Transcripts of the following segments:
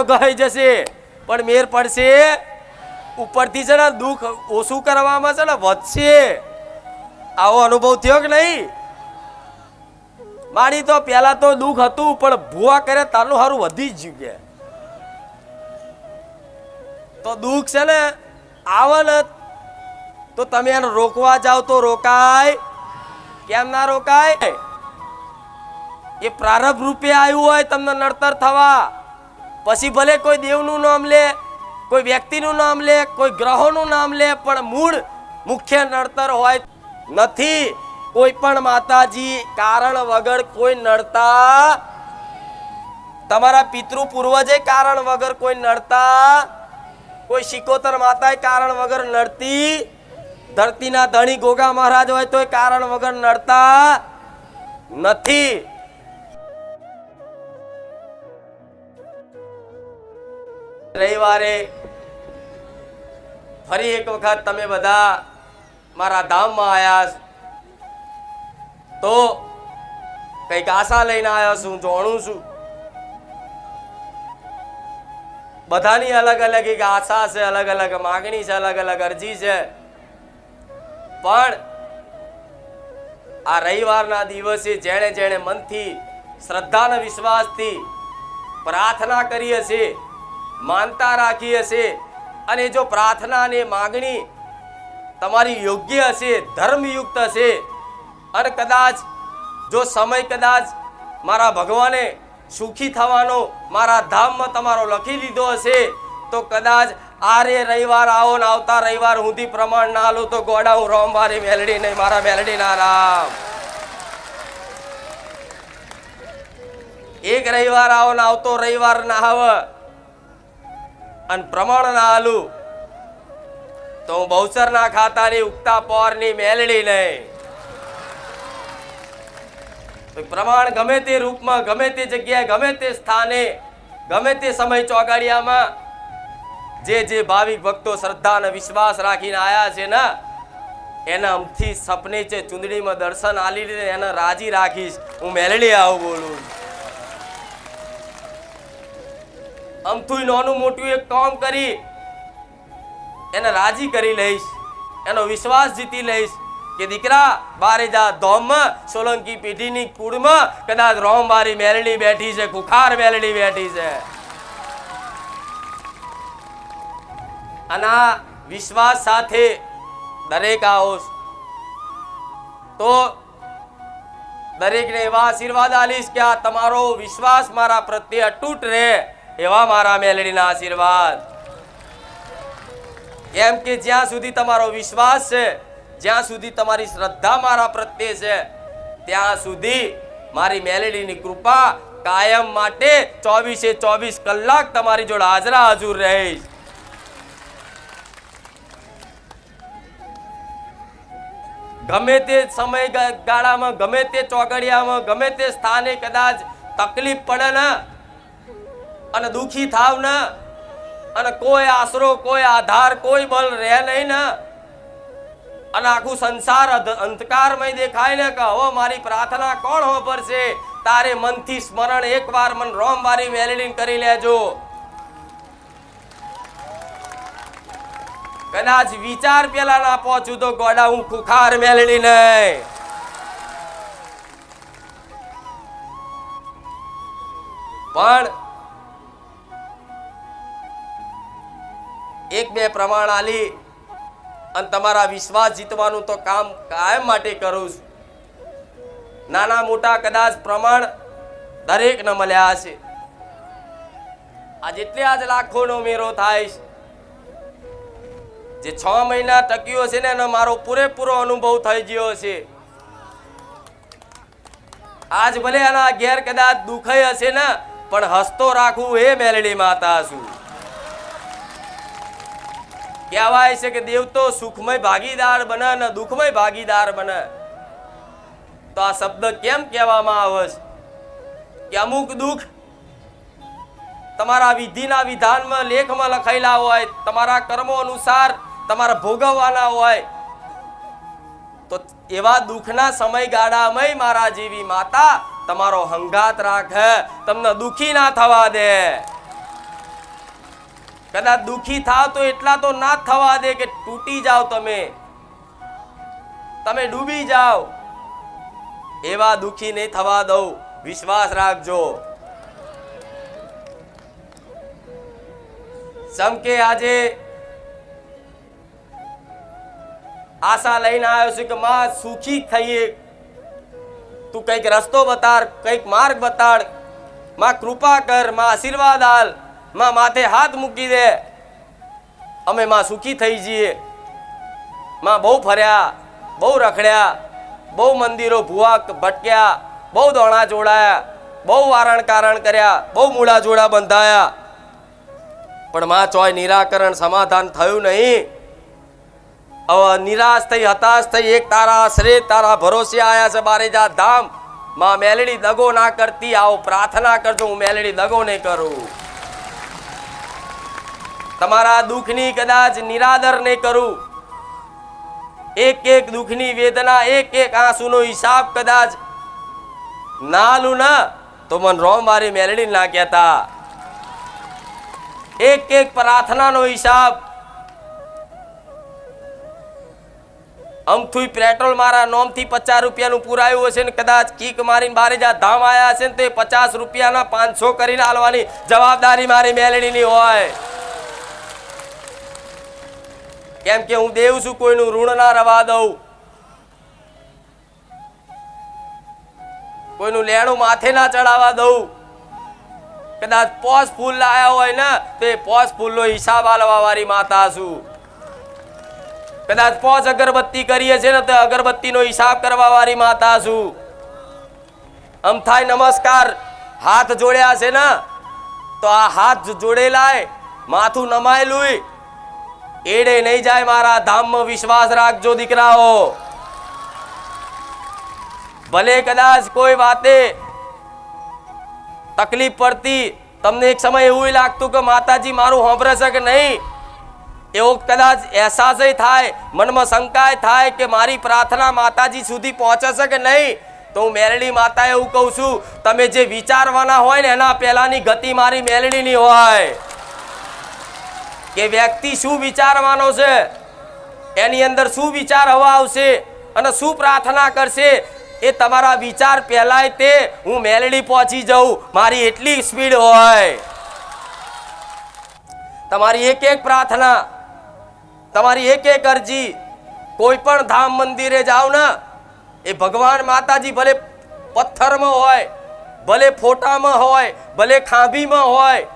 તમારો ગઈ જશે પણ મેર પડશે ઉપરથી છે ને દુઃખ ઓછું કરવામાં છે ને વધશે. આવો અનુભવ થયો કે નહીં? મારી તો પહેલા તો દુઃખ હતું પણ ભૂવા કરે તારું સારું વધી જ ગયું. તો દુઃખ છે ને આવે ને તો તમે એને રોકવા જાવ તો રોકાય? કેમ ના રોકાય? એ પ્રારબ્ધ રૂપે આવ્યું હોય તમને નડતર થવા. પછી ભલે કોઈ દેવનું નામ લે, કોઈ વ્યક્તિનું નામ લે, કોઈ ગ્રહોનું નામ લે, પણ મૂળ મુખ્ય નડતર હોય નથી. કોઈ પણ માતાજી કારણ વગર કોઈ નડતા, તમારા પિતૃ પૂર્વજે કારણ વગર કોઈ નડતા, કોઈ શિકોતર માતા કારણ વગર નડતી, ધરતીના ધણી ગોગા મહારાજ હોય તો કારણ વગર નડતા નથી. રવિવારે ફરી એક વખત તમે બધા મારા ધામમાં આવ્યા તો કઈક આશા લઈને આવ્યા છું, જાણું છું. બધાની અલગ અલગ એક આશા છે, અલગ અલગ માગણી છે, અલગ અલગ અરજી છે. પણ આ રવિવારના દિવસે જેણે જેણે મનથી શ્રદ્ધાના વિશ્વાસથી પ્રાર્થના કરી હશે, માનતા રાખી હશે, અને જો પ્રાર્થના અને માગણી તમારી યોગ્ય હશે, ધર્મયુક્ત હશે, અને કદાચ જો સમય કદાચ મારા ભગવાને સુખી થવાનો મારા ધામમાં તમારો લખી લીધો હશે તો કદાચ આરે રવિવાર આવો ને આવતા રવિવાર સુધી પ્રમાણ ના લો તો ગોડા હું રોમવારી મેલડી નહીં, મારા મેલડી ના રામ. એક રવિવાર આવો ને આવતો રવિવાર ના આવે અને પ્રમાણ ના હાલું તો હું બહુચર ના ખાતાની ઉગતા પોરની મેલડી નહીં. પ્રમાણ ગમે તે રૂપમાં, ગમે તે જગ્યાએ, ગમે તે સ્થાને, ગમે તે સમય ચોગાડિયામાં જે જે ભાવિક ભક્તો શ્રદ્ધા અને વિશ્વાસ રાખીને આયા છે ને એના અમથી સપને છે ચુંદડીમાં દર્શન આલી એને રાજી રાખીશ. હું મેલડી આવું બોલું. અમથું નાનું મોટું એક કામ કરી એને રાજી કરી લઈશ, એનો વિશ્વાસ જીતી લઈશ કે દીકરા બારે જા ધોમમાં સોલંકી પેઢીની કુળમાં કદાચ રોમવારી મેલડી બેઠી છે, ખુખાર મેલડી બેઠી છે. અને આ વિશ્વાસ સાથે દરેક આવો તો દરેકને એવા આશીર્વાદ આલીશ કે આ તમારો વિશ્વાસ મારા પ્રત્યે અતૂટ રહે એવા મારા મેલડીના આશીર્વાદ. એમ કે જ્યાં સુધી તમારો વિશ્વાસ છે, જ્યાં સુધી તમારી શ્રદ્ધા મારા પ્રત્યે છે ત્યાં સુધી મારી મેલડીની કૃપા કાયમ માટે 24/24 કલાક તમારી જોડે હાજરા હજુર રહીશ. ગમે તે સમય ગાળામાં, ગમે તે ચોગડિયામાં, ગમે તે સ્થાને કદાચ તકલીફ પડે ને અને દુખી થાવ ને અને કોઈ આશરો, કોઈ આધાર, કોઈ બળ રહે નહીં ને અને આખું સંસાર અંધકારમય દેખાય ને કે હવે મારી પ્રાર્થના કોણ સાંભળશે, તારે મનથી સ્મરણ એકવાર મન રોમવારી મેલડી કરી લેજો. કદાચ વિચાર પેલા ના પહોંચું તો ગોડા હું ખુખાર મેલડી નહીં. પણ એક બે પ્રમાણ આલી અને તમારા વિશ્વાસ જીતવાનું તો કામ કાયમ માટે કરું છું. નાના મોટા કદાચ પ્રમાણ દરેકને મળ્યા હશે. આ જેટલે આજ લાખોનો મેરો થાય છે, જે 6 મહિના ટક્યો છે ને એનો મારો પૂરેપૂરો અનુભવ થઈ ગયો છે. આજ ભલે એના ઘેર કદાચ દુખાઈ હશે ને પણ હસતો રાખવું એ મેલડી માતા છું. કહેવાય છે કે દેવ તો સુખમય ભાગીદાર બને ને દુઃખમય ભાગીદાર બને. તો આ શબ્દ કેમ કહેવામાં આવે છે કે અમુક દુઃખ તમારા વિધિના વિધાનમાં લેખમાં લખાયેલા હોય, તમારા કર્મો અનુસાર તમારા ભોગવવાના હોય, તો એવા દુઃખના સમયગાળામાં મારા જેવી માતા તમારો હંગાત રાખે, તમને દુખી ના થવા દે. કદાચ દુખી થાવ તો એટલા તો ના થવા દે કે તૂટી જાઓ, તમે ડૂબી જાઓ. એવા દુખી નહીં થવા દઉં, વિશ્વાસ રાખજો. સમકે આજે આશા લઈને આવ્યો છું કે માં સુખી થઈએ, તું કઈક રસ્તો બતાડ, કઈક માર્ગ બતાડ. માં કૃપા કર, માં આશીર્વાદ આલ, માં માથે હાથ મૂકી દે, અમે માં સુખી થઈ જઈએ. માં બહુ ફર્યા, બહુ રખડ્યા, બહુ મંદિરો ભૂવા ભટક્યા, બહુ દોણા જોડાયા, બહુ વારણ કારણ કર્યા, બહુ મૂળા જોડા બંધાયા, પણ માં ચોય નિરાકરણ સમાધાન થયું નહીં. હવે નિરાશ થઈ, હતાશ થઈ, એક તારા આશરે તારા ભરોસે આયા છે બારેજા ધામ. માં મેલડી દગો ના કરતી, આવો પ્રાર્થના કરજો, હું મેલડી દગો નહીં કરું. તમારા દુઃખની કદાચ નિરાદર નહીં કરું. એક એક દુઃખની વેદના, એક એક આંસુનો હિસાબ કદાચ ના લું ના તો મન રોમ મારી મેલડી ના કહેતા. એક એક પ્રાર્થનાનો હિસાબ. અમથું પેટ્રોલ મારા નોમથી 50 રૂપિયાનું પુરાયું હશે ને કદાચ કીક મારીને બારેજા ધામ આયા હશે ને તો 50 રૂપિયાના 500 કરીને આલવાની જવાબદારી મારી મેલડીની હોય. કેમ કે હું દેવ છું, કોઈનું ઋણ ના રવા દઉં, કોઈનું લેણું માથે ના ચડાવવા દઉં. કદાચ 5 ફૂલ લાયા હોય ને તો 5 ફૂલનો હિસાબ આલવા વાળી માતા છું. કદાચ 5 અગરબત્તી કરીએ છે ને તો અગરબત્તીનો હિસાબ કરવા વાળી માતા છું. અમથાય નમસ્કાર હાથ જોડ્યા છે ને તો આ હાથ જોડેલાય, માથું નમાયેલું એડે નહીં જાય મારા ધામમાં. વિશ્વાસ રાખજો દીકરાઓ. ભલે કદાચ કોઈ વાતે તકલીફ પડતી, તમને એક સમય એવું લાગતું કે માતાજી મારું સાંભળે છે કે નહીં, એવો કદાચ અહેસાસ થાય, મનમાં શંકા થાય કે મારી પ્રાર્થના માતાજી સુધી પહોંચે છે કે નહીં, તો હું મેલડી માતા એવું કહું છું, તમે જે વિચારવાના હોય ને એના પહેલાની ગતિ મારી મેલડીની હોય. કે વ્યક્તિ શું વિચારવાનો છે, એની અંદર શું વિચાર હવા આવશે અને શું પ્રાર્થના કરશે, એ તમારા વિચાર પહેલાય તે હું મેલડી પહોંચી જાઉં, મારી એટલી સ્પીડ હોય. તમારી એક એક પ્રાર્થના, તમારી એક એક અરજી, કોઈ પણ ધામ મંદિરે જાઓ ને એ ભગવાન માતાજી ભલે પથ્થરમાં હોય, ભલે ફોટામાં હોય, ભલે ખાંભીમાં હોય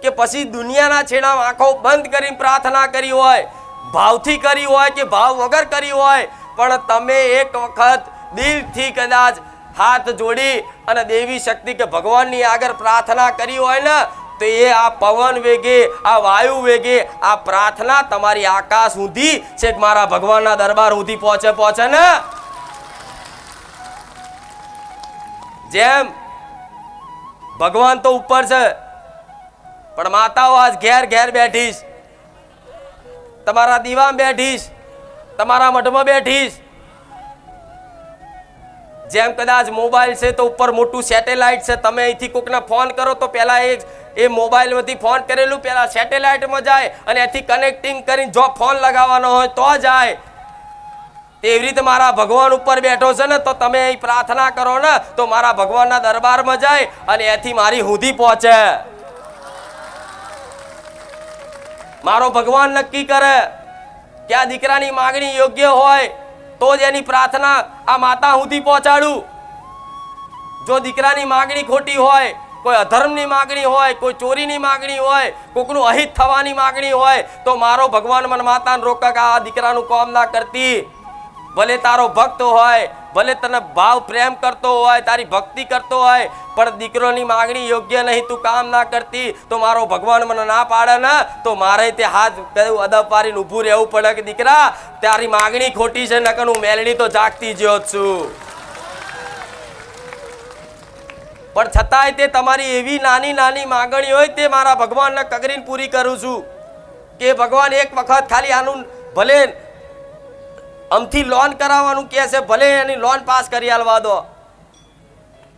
કે પછી દુનિયાના છેડામાં આંખો બંધ કરીને પ્રાર્થના કરી હોય, ભાવથી કરી હોય કે ભાવ વગર કરી હોય, પણ તમે એક વખત દિલથી કદાચ હાથ જોડી અને દેવી શક્તિ કે ભગવાનની આગળ પ્રાર્થના કરી હોય ને તો એ આ પવન વેગે, આ વાયુ વેગે, આ પ્રાર્થના તમારી આકાશ સુધી છેક મારા ભગવાનના દરબાર સુધી પહોંચે ને. જેમ ભગવાન તો ઉપર છે પણ માતાઓ આજ ઘેર ઘેર બેઠીશ, તમારા દીવામાં બેઠીશ, તમારા મઠમાં બેઠીશ. જેમ કદાચ મોબાઈલ છે તો ઉપર મોટું સેટેલાઇટ છે, તમે અહીંથી કોકને ફોન કરો તો પહેલા એ મોબાઈલમાંથી ફોન કરેલું પહેલા સેટેલાઇટમાં જાય અને એથી કનેક્ટિંગ કરીને જો ફોન લગાવવાનો હોય તો જાય. તેવી રીતે મારા ભગવાન ઉપર બેઠો છે ને તો તમે અહીં પ્રાર્થના કરો ને તો મારા ભગવાનના દરબારમાં જાય અને એથી મારી સુધી પહોંચે. મારો ભગવાન નક્કી કરે કે આ દીકરાની માંગણી યોગ્ય હોય તો જ એની પ્રાર્થના આ માતા સુધી પહોંચાડું. જો દીકરાની માંગણી ખોટી હોય, કોઈ અધર્મની માંગણી હોય, કોઈ ચોરીની માંગણી હોય, કોકનું અહિત થવાની માંગણી હોય તો મારો ભગવાન મને માતાને રોકે કે આ દીકરાનું કામ ના કરતી. ભલે તારો ભક્ત હોય, ભલે તને ભાવ પ્રેમ કરતો હોય, તારી ભક્તિ કરતો હોય, પણ દીકરોની માંગણી યોગ્ય નહીં, તું કામ ના કરતી તો મારો ભગવાન મને ના પાડે ને તો મારે તે હાથ અદબ પાડીને ઊભું રહેવું પડે કે દીકરા તારી માંગણી ખોટી છે, નકર હું મેલડી તો જાગતી જ છું. પણ છતાંય તે તમારી એવી નાની નાની માંગણી હોય તે મારા ભગવાનને કગરીને પૂરી કરું છું કે ભગવાન એક વખત ખાલી આનું ભલે અમથી લોન કરાવવાનું કહે છે, ભલે એની લોન પાસ કરી આલવા દો,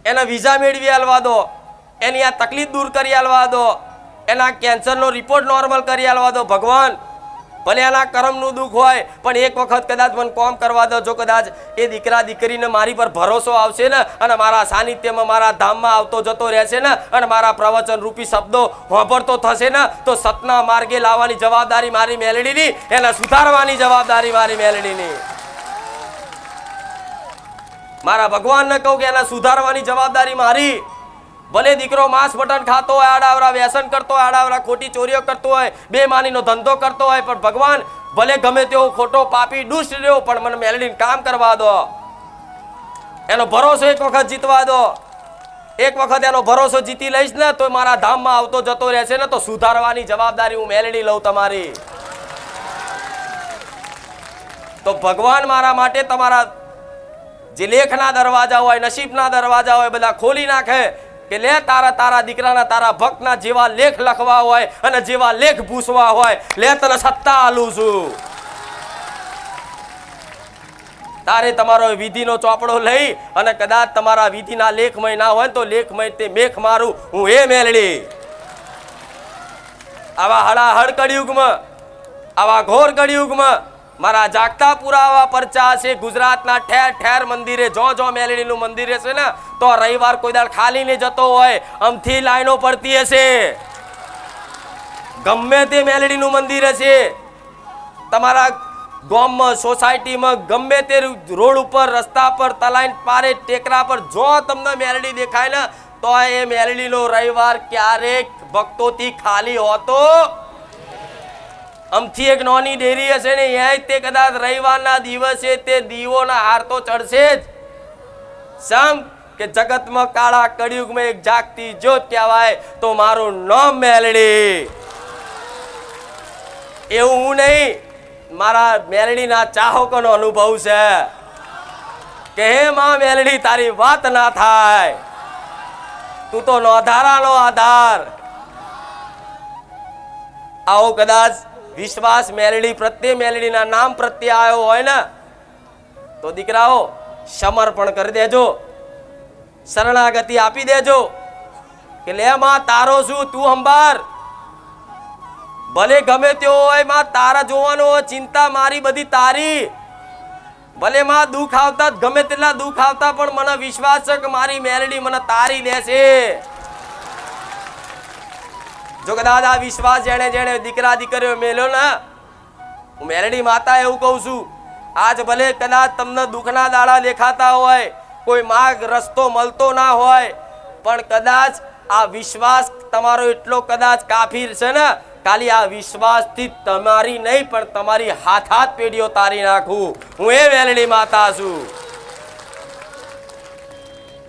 એના વિઝા મેળવી આલવા દો, એની આ તકલીફ દૂર કરી આલવા દો, એના કેન્સરનો રિપોર્ટ નોર્મલ કરી આલવા દો ભગવાન. ભલે એના કર્મનું દુઃખ હોય પણ એક વખત કદાચ મને કોમ કરવા દો. જો કદાચ એ દીકરા દીકરીને મારી પર ભરોસો આવશે ને અને મારા સાનિધ્યમાં મારા ધામમાં આવતો જતો રહેશે ને અને મારા પ્રવચન રૂપી શબ્દો વાપરતો થશે ને તો સતના માર્ગે લાવવાની જવાબદારી મારી મેલડીની, એને સુધારવાની જવાબદારી મારી મેલડીની. મારા ભગવાનને કહું કે એને સુધારવાની જવાબદારી મારી. ભલે દીકરો માંસ મટન ખાતો હોય, આડાવરા વ્યસન કરતો હોય, આડાવરા ખોટી ચોરીઓ કરતો હોય, બેમાનીનો ધંધો કરતો હોય, પણ ભગવાન ભલે ગમે તેવો ખોટો પાપી દુષ્ટ રહ્યો પણ મને મેલડીને કામ કરવા દો. એનો ભરોસો એક વખત જીતવા દો. એક વખત એનો ભરોસો જીતી લઈશ ને તો મારા ધામમાં આવતો જતો રહેશે ને તો સુધારવાની જવાબદારી હું મેલડી લઉં તમારી. તો ભગવાન મારા માટે તમારા જે લેખના દરવાજા હોય, નસીબના દરવાજા હોય બધા ખોલી નાખે કે લે તારા દીકરાના તારા ભક્તના જેવા લેખ લખવા હોય અને જેવા લેખ ભૂસવા હોય, લે તને સત્તા આલું છું. તારે તમારો વિધિનો ચોપડો લઈ અને કદાચ તમારા વિધિના લેખમય ના હોય તો લેખમય તે મેખ મારું હું એ મેલડી. આવા હળાહળ કળિયુગમાં, આવા ઘોર કળિયુગમાં મારા જાગતા પુરાવા પરચા છે. ગુજરાતના ઠેર ઠેર મંદિરે જો મેલડીનું મંદિર હશે ને તો રવિવાર કોઈ દાડ ખાલી નહીં જતો હોય, આમથી લાઈનો પડતી હશે. ગમે તે મેલડીનું મંદિર હશે તમારા ગામમાં, સોસાયટીમાં, ગમે તે રોડ ઉપર, રસ્તા પર, તલાઈન પારે, ટેકરા પર જો તમને મેલડી દેખાય ને તો એ મેલડીનો રવિવાર ક્યારેક ભક્તોથી ખાલી હોતો. આમથી એક નાની ડેરી હશે ને એ તે કદાચ રવિવારના દિવસે તે દીવોના હાર તો ચડશે જ. સમ કે જગતમાં કાળા કળિયુગમાં એક જાગતી જ્યોત કહેવાય તો મારું નામ મેલડી. એવું હું નહીં, મારા મેલડીના ચાહકોનો અનુભવ છે કે હે માં મેલડી તારી વાત ના થાય, તું તો નોધારાનો આધાર. આવો કદાચ વિશ્વાસ મેલડી પ્રત્યે, મેલડીના નામ પ્રત્યે આવ્યો હોય ને તો દીકરાઓ સમર્પણ કરી દેજો, શરણાગતિ આપી દેજો કે લે માં તારો શું, તું સંભાર. ભલે ગમે તેવો હોય માં તારા જોવાનો હોય, ચિંતા મારી બધી તારી. ભલે માં દુઃખ આવતા ગમે તેટલા દુઃખ આવતા પણ મને વિશ્વાસ છે કે મારી મેલડી મને તારી દેશે. જો કદાચ આ વિશ્વાસ જેણે જેણે દીકરા દીકરીઓ મેલ્યો ને, હું મેલડી માતા એવું કહું છું, આજ ભલે કદાચ તમને દુઃખના દાડા દેખાતા હોય, કોઈ માર્ગ રસ્તો મળતો ના હોય, પણ કદાચ આ વિશ્વાસ તમારો એટલો કદાચ કાફી છે ને, ખાલી આ વિશ્વાસથી તમારી નહીં પણ તમારી હાથ પેઢીઓ તારી નાખું હું એ મેલડી માતા છું.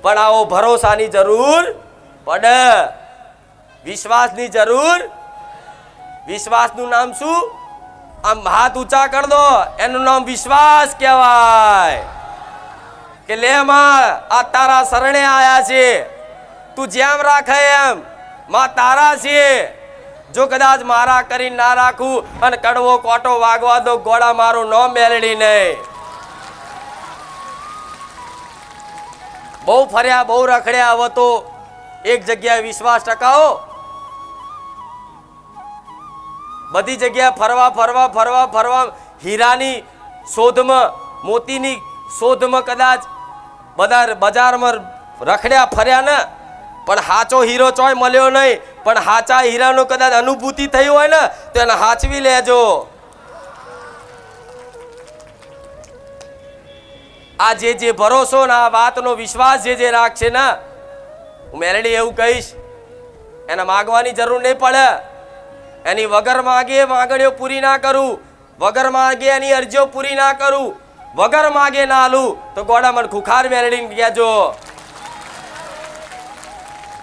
પણ આવો ભરોસાની જરૂર પડે, વિશ્વાસની જરૂર. વિશ્વાસનું નામ શું? આમ હાથ ઊંચા કર દો, એનું નામ વિશ્વાસ કહેવાય. કે લે માં આ તારા શરણે આયા છે, તું જેમ રાખે એમ માં તારા છે. જો કદાચ મારા કરી ના રાખું અને કડવો કોટો વાગવા દો ગોળા મારું નામ મેલડી નહીં. બહુ ફર્યા, બહુ રખડ્યા, હવે તો એક જગ્યાએ વિશ્વાસ ટકાવો. બધી જગ્યાએ ફરવા ફરવા ફરવા ફરવા હીરાની શોધમાં, મોતીની શોધમાં કદાચ બધા બજારમાં રખડ્યા ફર્યા ને પણ હાચો હીરો ચોય મળ્યો નહીં. પણ હાચા હીરાનો કદાચ અનુભૂતિ થઈ હોય ને તો એને હાચવી લેજો. આ જે ભરોસો ને આ વાતનો વિશ્વાસ જે રાખશે ને, હું મેલડી એવું કહીશ, એને માગવાની જરૂર નહીં પડે. એની વગર માગે માગણીઓ પૂરી ના કરું, વગર માગે એની અરજીઓ પૂરી ના કરું, વગર માગે ના આલું તો ગોડા મને ખુખાર મેલડીને કહેજો.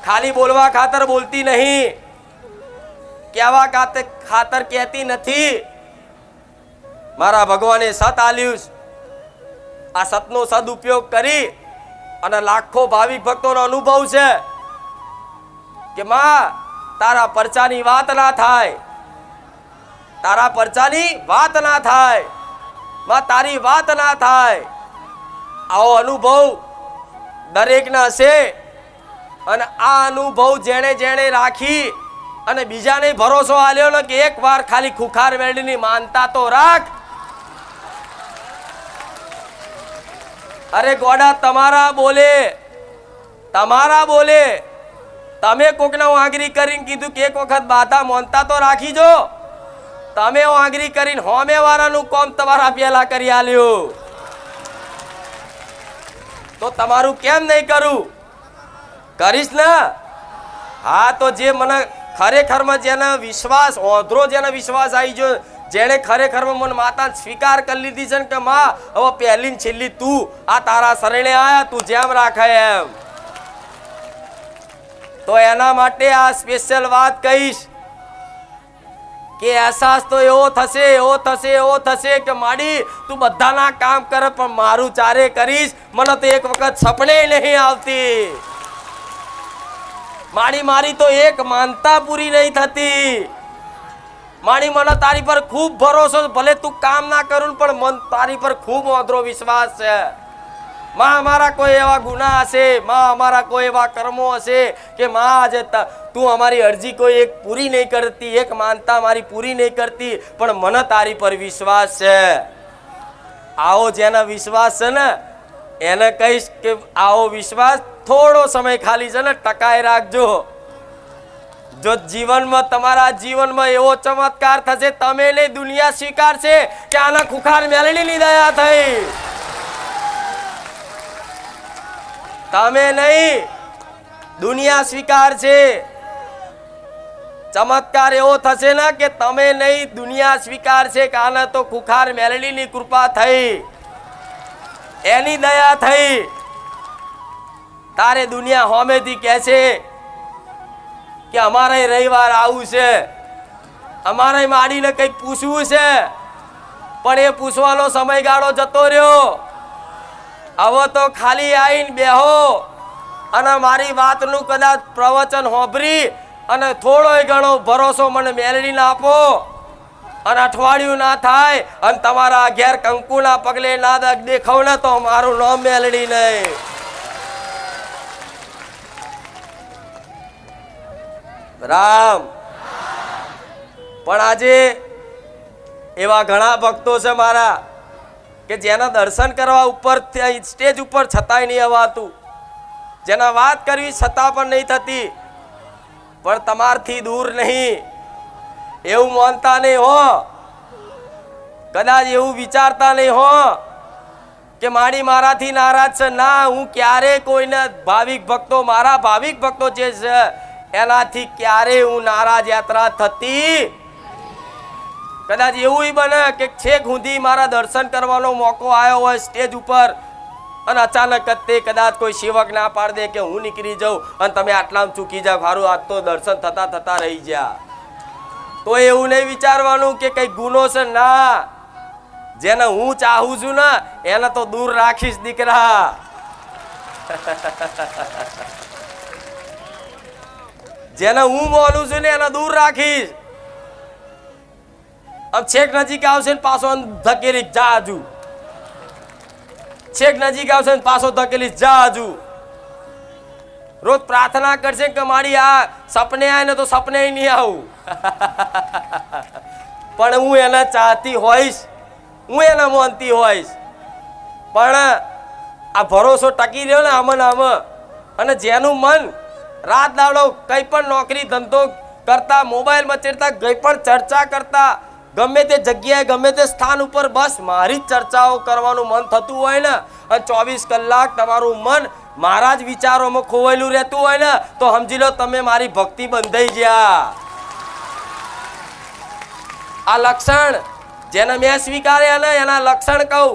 ખાલી બોલવા ખાતર બોલતી નહીં, કહેવા ખાતર કહેતી નથી. મારા ભગવાને સત આલ્યું, આ સતનો સદુપયોગ કરી અને લાખો ભાવિક ભક્તોનો અનુભવ છે કે માં તારા પરચાની વાત ના થાય, તારા પરચાની વાત ના થાય, માં તારી વાત ના થાય. આવો અનુભવ દરેકના હશે અને આ અનુભવ જેણે જેણે રાખી અને બીજાને ભરોસો આલ્યો ને કે એક વાર ખાલી ખુખાર મેળીની માનતા તો રાખ. અરે ગોડા, તમારા બોલે તમે કોકના આંગળી કરીને કીધું કે એક વખત બાધા મોનતા તો રાખી જો. તમે આંગળી કરીને હોમે વાળાનું કોમ તમારા પેલા કરી આલ્યું તો તમારું કેમ નહીં કરું? કરીશ ને? હા, તો જે મને ખરેખરમાં જેને વિશ્વાસ ઓધરો જેને વિશ્વાસ આવી ગયો, જેને ખરેખરમાં મને માતા સ્વીકાર કરી લીધી છે ને કે માં હવે પહેલી ને છેલ્લી તું, આ તારા શરણે આયા, તું જેમ રાખે એમ, તો એના માટે આ સ્પેશિયલ વાત કહીશ કે અહેસાસ તો એવો થશે કે માડી તું બધાના કામ કરે પણ મારું ચારે કરીશ. મને તો એક વખત સપને નહીં આવતી માડી, મારી તો એક માનતા પૂરી નહીં થતી માડી. મને તારી પર ખૂબ ભરોસો, ભલે તું કામ ના કરું પણ મન તારી પર ખૂબ ઓધરો વિશ્વાસ છે. માં અમારા કોઈ એવા ગુના હશે, માં અમારા કોઈ એવા કર્મો હશે કે માં આજે તું અમારી અરજી કોઈ એક પૂરી નહીં કરતી, એક માનતા મારી પૂરી નહીં કરતી, પણ મને તારી પર વિશ્વાસ છે. આવો જેના વિશ્વાસ છે ને એને કહીશ કે આવો વિશ્વાસ થોડો સમય ખાલી છે ને ટકાઈ રાખજો. જો જીવનમાં તમારા જીવનમાં એવો ચમત્કાર થશે, તમે નહીં દુનિયા સ્વીકારશે કે આના ખુખાર મેલડીની દયા થઈ. તમે નહીં, દુનિયા સ્વીકાર છે. ચમત્કાર એવો થશે ને કે તમે નહીં, દુનિયા સ્વીકાર છે કે આને તો ખુખાર મેલડીની કૃપા થઈ, એની દયા થઈ. તારે દુનિયા હોમેથી કહે છે કે અમારે રવિવાર આવું છે, અમારે માડીને કંઈક પૂછવું છે, પણ એ પૂછવાનો સમયગાળો જતો રહ્યો. હવે તો ખાલી આવીને બેહો અને મારી વાતનું કદાચ પ્રવચન હોભરી અને થોડોય ઘણો ભરોસો મને મેળવીને આપો, અને અઠવાડિયું ના થાય અને તમારા ઘેર કંકુના પગલે ના દેખાવ ને તો મારું નામ મેળવી નહીં. રામ. પણ આજે એવા ઘણા ભક્તો છે મારા કે જેના દર્શન કરવા ઉપર સ્ટેજ ઉપર છતાંય નહીં અવાતું, જેના વાત કરવી છતાં પણ નહીં થતી, પણ તમારથી દૂર નહીં એવું માનતા નહીં હો, કદાચ એવું વિચારતા નહીં હો કે મારી મારાથી નારાજ છે. ના, હું ક્યારે કોઈને ભાવિક ભક્તો, મારા ભાવિક ભક્તો જે છે એનાથી ક્યારે હું નારાજ યાત્રા થતી. કદાચ એવું બને કે છેક સુધી મારા દર્શન કરવાનો મોકો આવ્યો હોય સ્ટેજ ઉપર અને અચાનક જ તે કદાચ કોઈ સેવક ના પાડી દે કે હું નીકળી જાઉં અને તમે આટલામાં ચૂકી જાવ, સારું આજ તો દર્શન થતા રહી ગયા, તો એવું નહીં વિચારવાનું કે કઈ ગુનો છે. ના, જેને હું ચાહું છું ને એને તો દૂર રાખીશ દીકરા. જેને હું માનું છું ને એને દૂર રાખીશ. अब छेक नजीक आवशे ने पाछो धकेली જા હજુ, છેક નજીક આવશે ને પાછો ધકેલી જા હજુ. રોજ પ્રાર્થના કરશે કે મારી આ સપને આવે ને તો સપને નહીં આવું. પણ હું એને ચાહતી હોઈશ, હું એને માનતી હોઈશ, પણ આ ભરોસો ટકી રહ્યો ને આમાં અને જેનું મન રાત દાડો કંઈ પણ નોકરી ધંધો કરતા, મોબાઈલ મચેડતા, કંઈ પણ ચર્ચા કરતા, ગમે તે જગ્યાએ ગમે તે સ્થાન ઉપર બસ મારી જ ચર્ચાઓ કરવાનું મન થતું હોય ને અને 24 કલાક તમારું મન મારા જ વિચારોમાં ખોવાયેલું રહેતું હોય ને તો સમજી લો તમે મારી ભક્તિ બંધાઈ ગયા. આ લક્ષણ જેને મેં સ્વીકાર્યા ને એના લક્ષણ કહું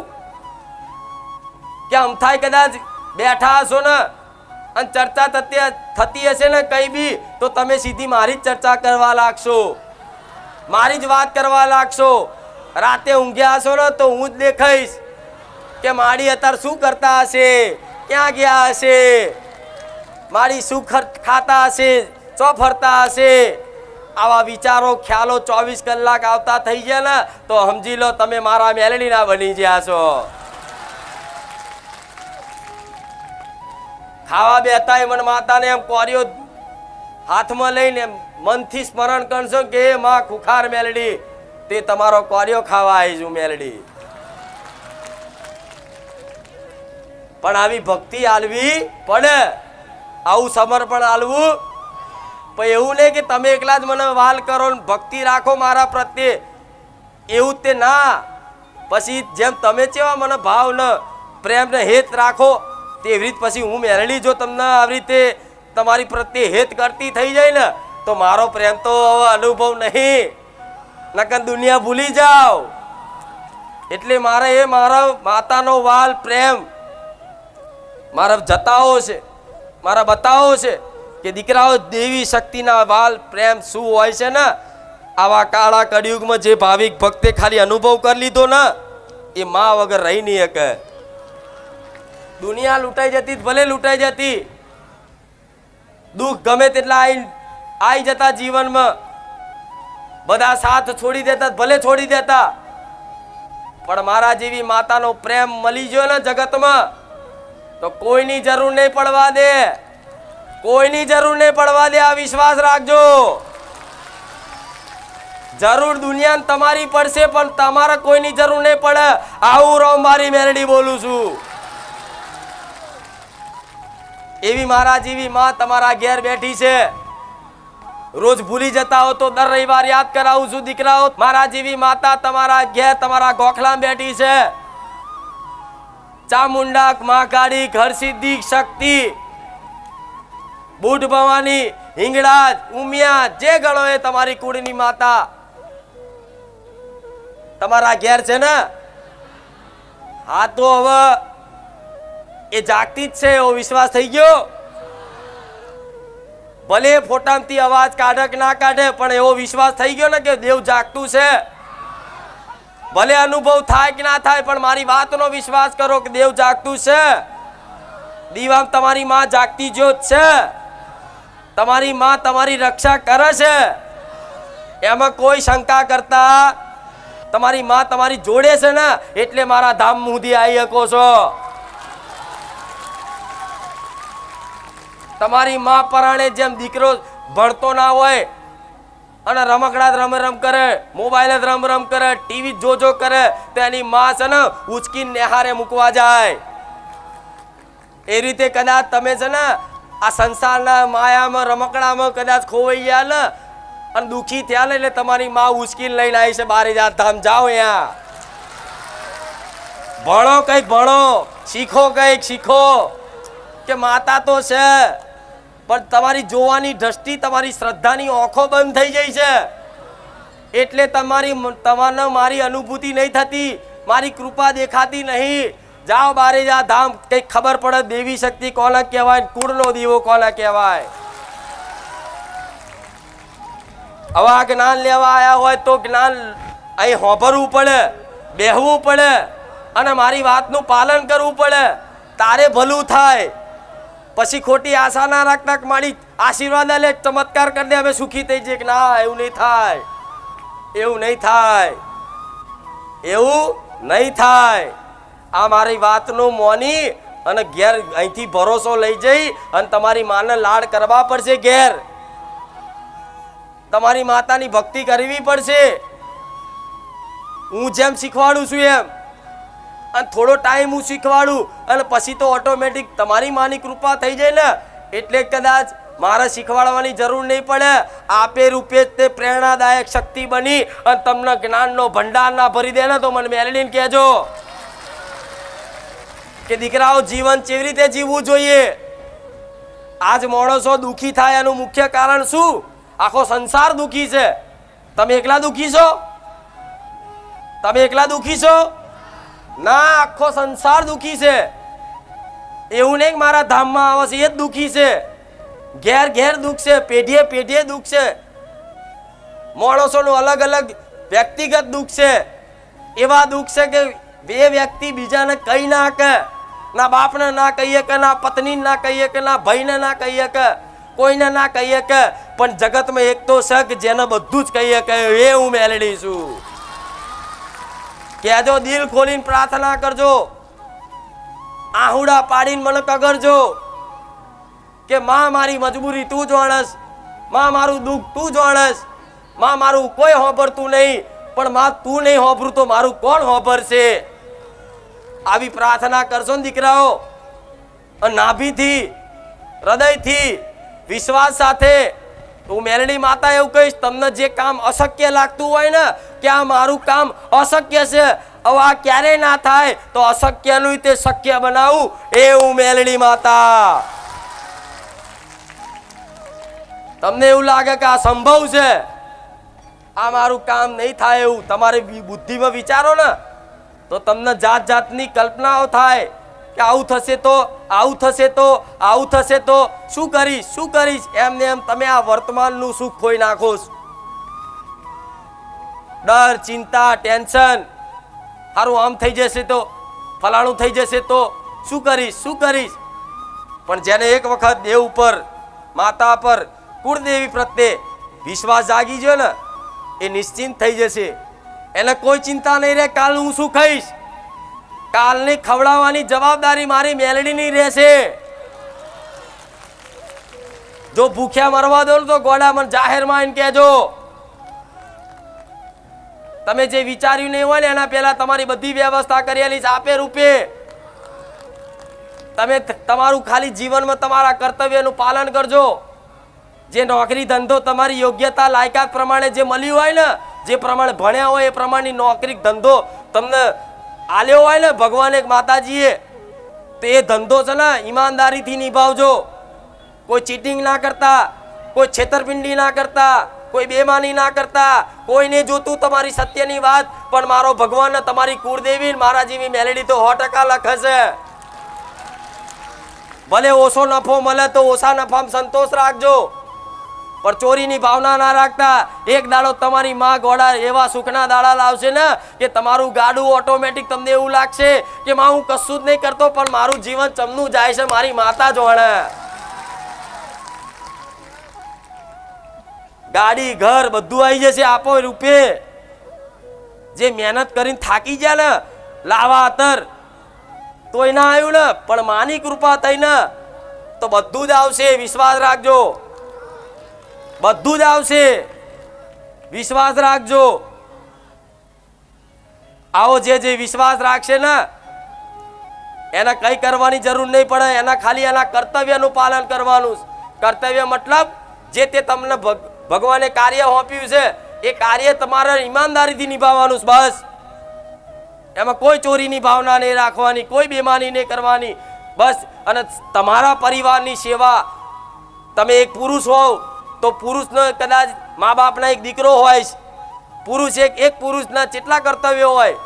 કે અમથાય કદાચ બેઠા હશો ને અને ચર્ચા થતી હશે ને કઈ બી તો તમે સીધી મારી જ ચર્ચા કરવા લાગશો, મારી જ વાત કરવા લાગશો. રાતે ઊંઘ્યા હશો ને તો હું જ દેખાઈશ કે મારી અત્યારે શું કરતા હશે, ક્યાં ગયા હશે, મારી શું ખાતા હશે, ચો ફરતા હશે. આવા વિચારો ખ્યાલો 24 કલાક આવતા થઈ ગયા ને તો સમજી લો તમે મારા મેલડીના બની ગયા છો. ખાવા બેઠા મને માતાને એમ કોર્યો હાથમાં લઈને મનથી સ્મરણ કરશો કે હે માં ખુખાર મેલડી, તે તમારો કોર્યો ખાવા આવી છું મેલડી. પણ આવી ભક્તિ આલવી પડે, આવું સમર્પણ આલવું. પણ એવું નહીં કે તમે એકલા જ મને વાલ કરો ને ભક્તિ રાખો મારા પ્રત્યે, એવું તે ના. પછી જેમ તમે કેવા મને ભાવ ને પ્રેમ ને હેત રાખો તેવી રીત પછી હું મેલડી જો તમને આવી રીતે તમારી પ્રત્યે હેત કરતી થઈ જાય ને તો મારો પ્રેમ તો હવે અનુભવ નહીં, નકર દુનિયા ભૂલી જાઓ. એટલે મારે એ મારા માતાનો વાલ પ્રેમ મારા જતાવો છે, મારા બતાવો છે કે દીકરાઓ દેવી શક્તિના વાલ પ્રેમ શું હોય છે ને. આવા કાળા કળિયુગમાં જે ભાવિક ભક્તે ખાલી અનુભવ કરી લીધો ને એ માં વગર રહી નહીં શકે. દુનિયા લૂંટાઈ જતી ભલે લૂંટાઈ જતી, દુઃખ ગમે તેટલા આવી જતા જીવનમાં, બધા સાથ છોડી દેતા ભલે છોડી દેતા, પણ મારા જેવી માતાનો પ્રેમ મળી ગયો ને જગતમાં તો કોઈની જરૂર નહીં પડવા દે, કોઈની જરૂર નહીં પડવા દે. આ વિશ્વાસ રાખજો. જરૂર દુનિયા તમારી પડશે પણ તમારે કોઈની જરૂર નહીં પડે. આવું રહો મારી મેલડી બોલું છું. એવી મારા જેવી માં તમારા ઘેર બેઠી છે. રોજ ભૂલી જતા હો તો દર રવિવાર યાદ કરાવું છું દીકરાઓ, મારા જેવી માતા તમારા ઘેર તમારા ગોખલામાં બેઠી છે. ચામુંડા, મહાકાળી, ઘર સિદ્ધિ શક્તિ, બુઢ ભવાની, હિંગળાજ, ઉમિયા, જે ગણો એ તમારી કુળની માતા તમારા ઘેર છે ને. હા તો હવે એ જાગતી જ છે એવો વિશ્વાસ થઈ ગયો. ભલે ફોટામાંથી અવાજ કાઢે કે ના કાઢે પણ એવો વિશ્વાસ થઈ ગયો ને કે દેવ જાગતું છે. ભલે અનુભવ થાય કે ના થાય પણ મારી વાતનો વિશ્વાસ કરો કે દેવ જાગતું છે. દીવામાં તમારી માં જાગતી જ્યોત છે. તમારી માં તમારી રક્ષા કરે છે, એમાં કોઈ શંકા કરતા તમારી માં તમારી જોડે છે ને એટલે મારા ધામ સુધી આવી શકો છો. તમારી માં પરાણે જેમ દીકરો ભણતો ના હોય અને રમકડા જ રમ કરે, મોબાઈલ જ રમ કરે, ટીવી જોજો કરે તો એની માં છે ને ઉચકી નિહારે મૂકવા જાય. એ રીતે કદાચ તમે છે ને આ સંસારના માયામાં રમકડામાં કદાચ ખોવાઈ ગયા ને અને દુખી થયા ને એટલે તમારી માં ઉચકીને લઈને આવી છે બારે ધામ જાઓ. અહીંયા ભણો કંઈક, ભણો શીખો કંઈક શીખો કે માતા તો છે પણ તમારી જોવાની દ્રષ્ટિ, તમારી શ્રદ્ધાની આંખો બંધ થઈ જાય છે એટલે તમારે મારી અનુભૂતિ નહીં થતી, મારી કૃપા દેખાતી નહીં. જાઓ બારે જા ધામ, કંઈક ખબર પડે દેવી શક્તિ કોને કહેવાય, કુળનો દીવો કોને કહેવાય. હવે આ જ્ઞાન લેવા આવ્યા હોય તો જ્ઞાન અહીં હોભરવું પડે, બેહવું પડે અને મારી વાતનું પાલન કરવું પડે, તારે ભલું થાય. પછી ખોટી આશા ના રાખતા કે મારી આશીર્વાદ લે ચમત્કાર કરી દે અમે સુખી થઈ જઈએ, કે ના એવું નહીં થાય, એવું નહીં થાય, એવું નહીં થાય. આ મારી વાતનું મોની અને ઘેર અહીંથી ભરોસો લઈ જઈ અને તમારી માને લાડ કરવા પડશે. ઘેર તમારી માતાની ભક્તિ કરવી પડશે. હું જેમ શીખવાડું છું એમ, અને થોડો ટાઈમ હું શીખવાડું અને પછી તો ઓટોમેટિક તમારી માની કૃપા થઈ જાય ને એટલે કદાચ મારે શીખવાડવાની જરૂર નહીં પડે. આપે રૂપે તે પ્રેરણાદાયક શક્તિ બની અને તમને જ્ઞાનનો ભંડાર ના ભરી દે ને તો મને મેલડીને કહેજો કે દીકરાઓ જીવન કેવી રીતે જીવવું જોઈએ. આજ માણસો દુઃખી થાય એનું મુખ્ય કારણ શું? આખો સંસાર દુઃખી છે. તમે એકલા દુઃખી છો? તમે એકલા દુઃખી છો? ના, આખો સંસાર દુઃખી છે. એવું નહીં મારા ધામમાં આવે છે એ જ દુઃખી છે. ઘેર ઘેર દુઃખ છે, પેઢીએ પેઢીએ દુઃખ છે. માણસોનું અલગ અલગ વ્યક્તિગત દુઃખ છે. એવા દુઃખ છે કે બે વ્યક્તિ બીજાને કહી ના કે, ના બાપને ના કહીએ કે, ના પત્નીને ના કહીએ કે, ના ભાઈને ના કહીએ કે, કોઈને ના કહીએ કે, પણ જગતમાં એક તો છે કે જેને બધું જ કહીએ કે એ હું મેલડી છું. કહેજો, દિલ ખોલીને પ્રાર્થના કરજો, આહુડા પાડીને મને કગરજો કે માં મારી મજબૂરી તું જાણસ, માં મારું દુઃખ તું જાણસ, માં મારું કોઈ હોંભરતું નહીં, પણ માં તું નહીં હોંભરું તો મારું કોણ હોંભરશે? આવી પ્રાર્થના કરશો ને દીકરાઓ, નાભીથી હૃદયથી વિશ્વાસ સાથે હું મેલડી માતા એવું કહીશ, તમને જે કામ અશક્ય લાગતું હોય ને કે આ મારું કામ અશક્ય છે, હવે આ ક્યારેય ના થાય, તો અશક્યનું તે શક્ય બનાવું એ હું મેલડી માતા. તમને એવું લાગે કે આ સંભવ છે, આ મારું કામ નહીં થાય એવું તમારી બુદ્ધિમાં વિચારો ને તો તમને જાત જાતની કલ્પનાઓ થાય કે આવું થશે તો આવું થશે તો આવું થશે તો શું કરીશ શું કરીશ, એમને એમ તમે આ વર્તમાનનું સુખ ખોઈ નાખો. ડર, ચિંતા, ટેન્શન, સારું આમ થઈ જશે તો ફલાણું થઈ જશે તો શું કરીશ શું કરીશ. પણ જેને એક વખત દેવ ઉપર, માતા પર, કુળદેવી પ્રત્યે વિશ્વાસ જાગી ગયો ને એ નિશ્ચિંત થઈ જશે. એને કોઈ ચિંતા નહીં રહે કાલ હું શું ખાઈશ, કાલની ખવડાવવાની જવાબદારી મારી મેલડીની રહેશે. જો ભૂખ્યા મરવા દો તો ગોડા મને જાહેરમાં આવીને કહેજો. તમે જે વિચાર્યું નહીં હોય ને એના પહેલા તમારી બધી વ્યવસ્થા કરેલી છે આપે રૂપે. તમે તમારું ખાલી જીવનમાં તમારા કર્તવ્યનું પાલન કરજો. જે નોકરી ધંધો તમારી યોગ્યતા લાયકાત પ્રમાણે જે મળ્યું હોય ને, જે પ્રમાણે ભણ્યા હોય એ પ્રમાણની નોકરી ધંધો તમને આલ્યો હોય ને ભગવાન એક માતાજીએ, તો એ ધંધો છે ને ઈમાનદારીથી નિભાવજો. કોઈ ચીટિંગ ના કરતા, કોઈ છેતરપિંડી ના કરતા, કોઈ બેમાની ના કરતા, કોઈને જોતું તમારી સત્યની વાત, પણ મારો ભગવાન તમારી કુળદેવી મારા જેવી મેલેડી તો 100% લખે છે. ભલે ઓછો નફો મળે તો ઓછા નફામાં સંતોષ રાખજો, પણ ચોરીની ભાવના ના રાખતા. એક દાડો તમારી માં ગોડા એવા સુખના દાડા લાવશે ને કે તમારું ગાડું ઓટોમેટિક તમને એવું લાગશે કે માં હું કશું જ નહીં કરતો પણ મારું જીવન ચમનું જાય છે, મારી માતા જોણે. ગાડી ઘર બધું આવી જશે આપો રૂપે. જે મહેનત કરીને થાકી ગયા ને લાવા અત્તર તોય ના આવ્યું ને, પણ માની કૃપા થઈ ને તો બધું જ આવશે. વિશ્વાસ રાખજો, બધું જ આવશે. વિશ્વાસ રાખજો. આવો જે વિશ્વાસ રાખશે ને એને કઈ કરવાની જરૂર નહીં પડે. એના ખાલી એના કર્તવ્યનું પાલન કરવાનું. કર્તવ્ય મતલબ જે તે તમને ભગવાને કાર્ય સોંપ્યું છે એ કાર્ય તમારે ઈમાનદારીથી નિભાવવાનું. બસ એમાં કોઈ ચોરીની ભાવના નહીં રાખવાની, કોઈ બેમાની નહીં કરવાની. બસ અને તમારા પરિવારની સેવા. તમે એક પુરુષ હોવ તો પુરુષનો કદાચ મા બાપના એક દીકરો હોય, પુરુષ એક પુરુષના કેટલા કર્તવ્યો હોય,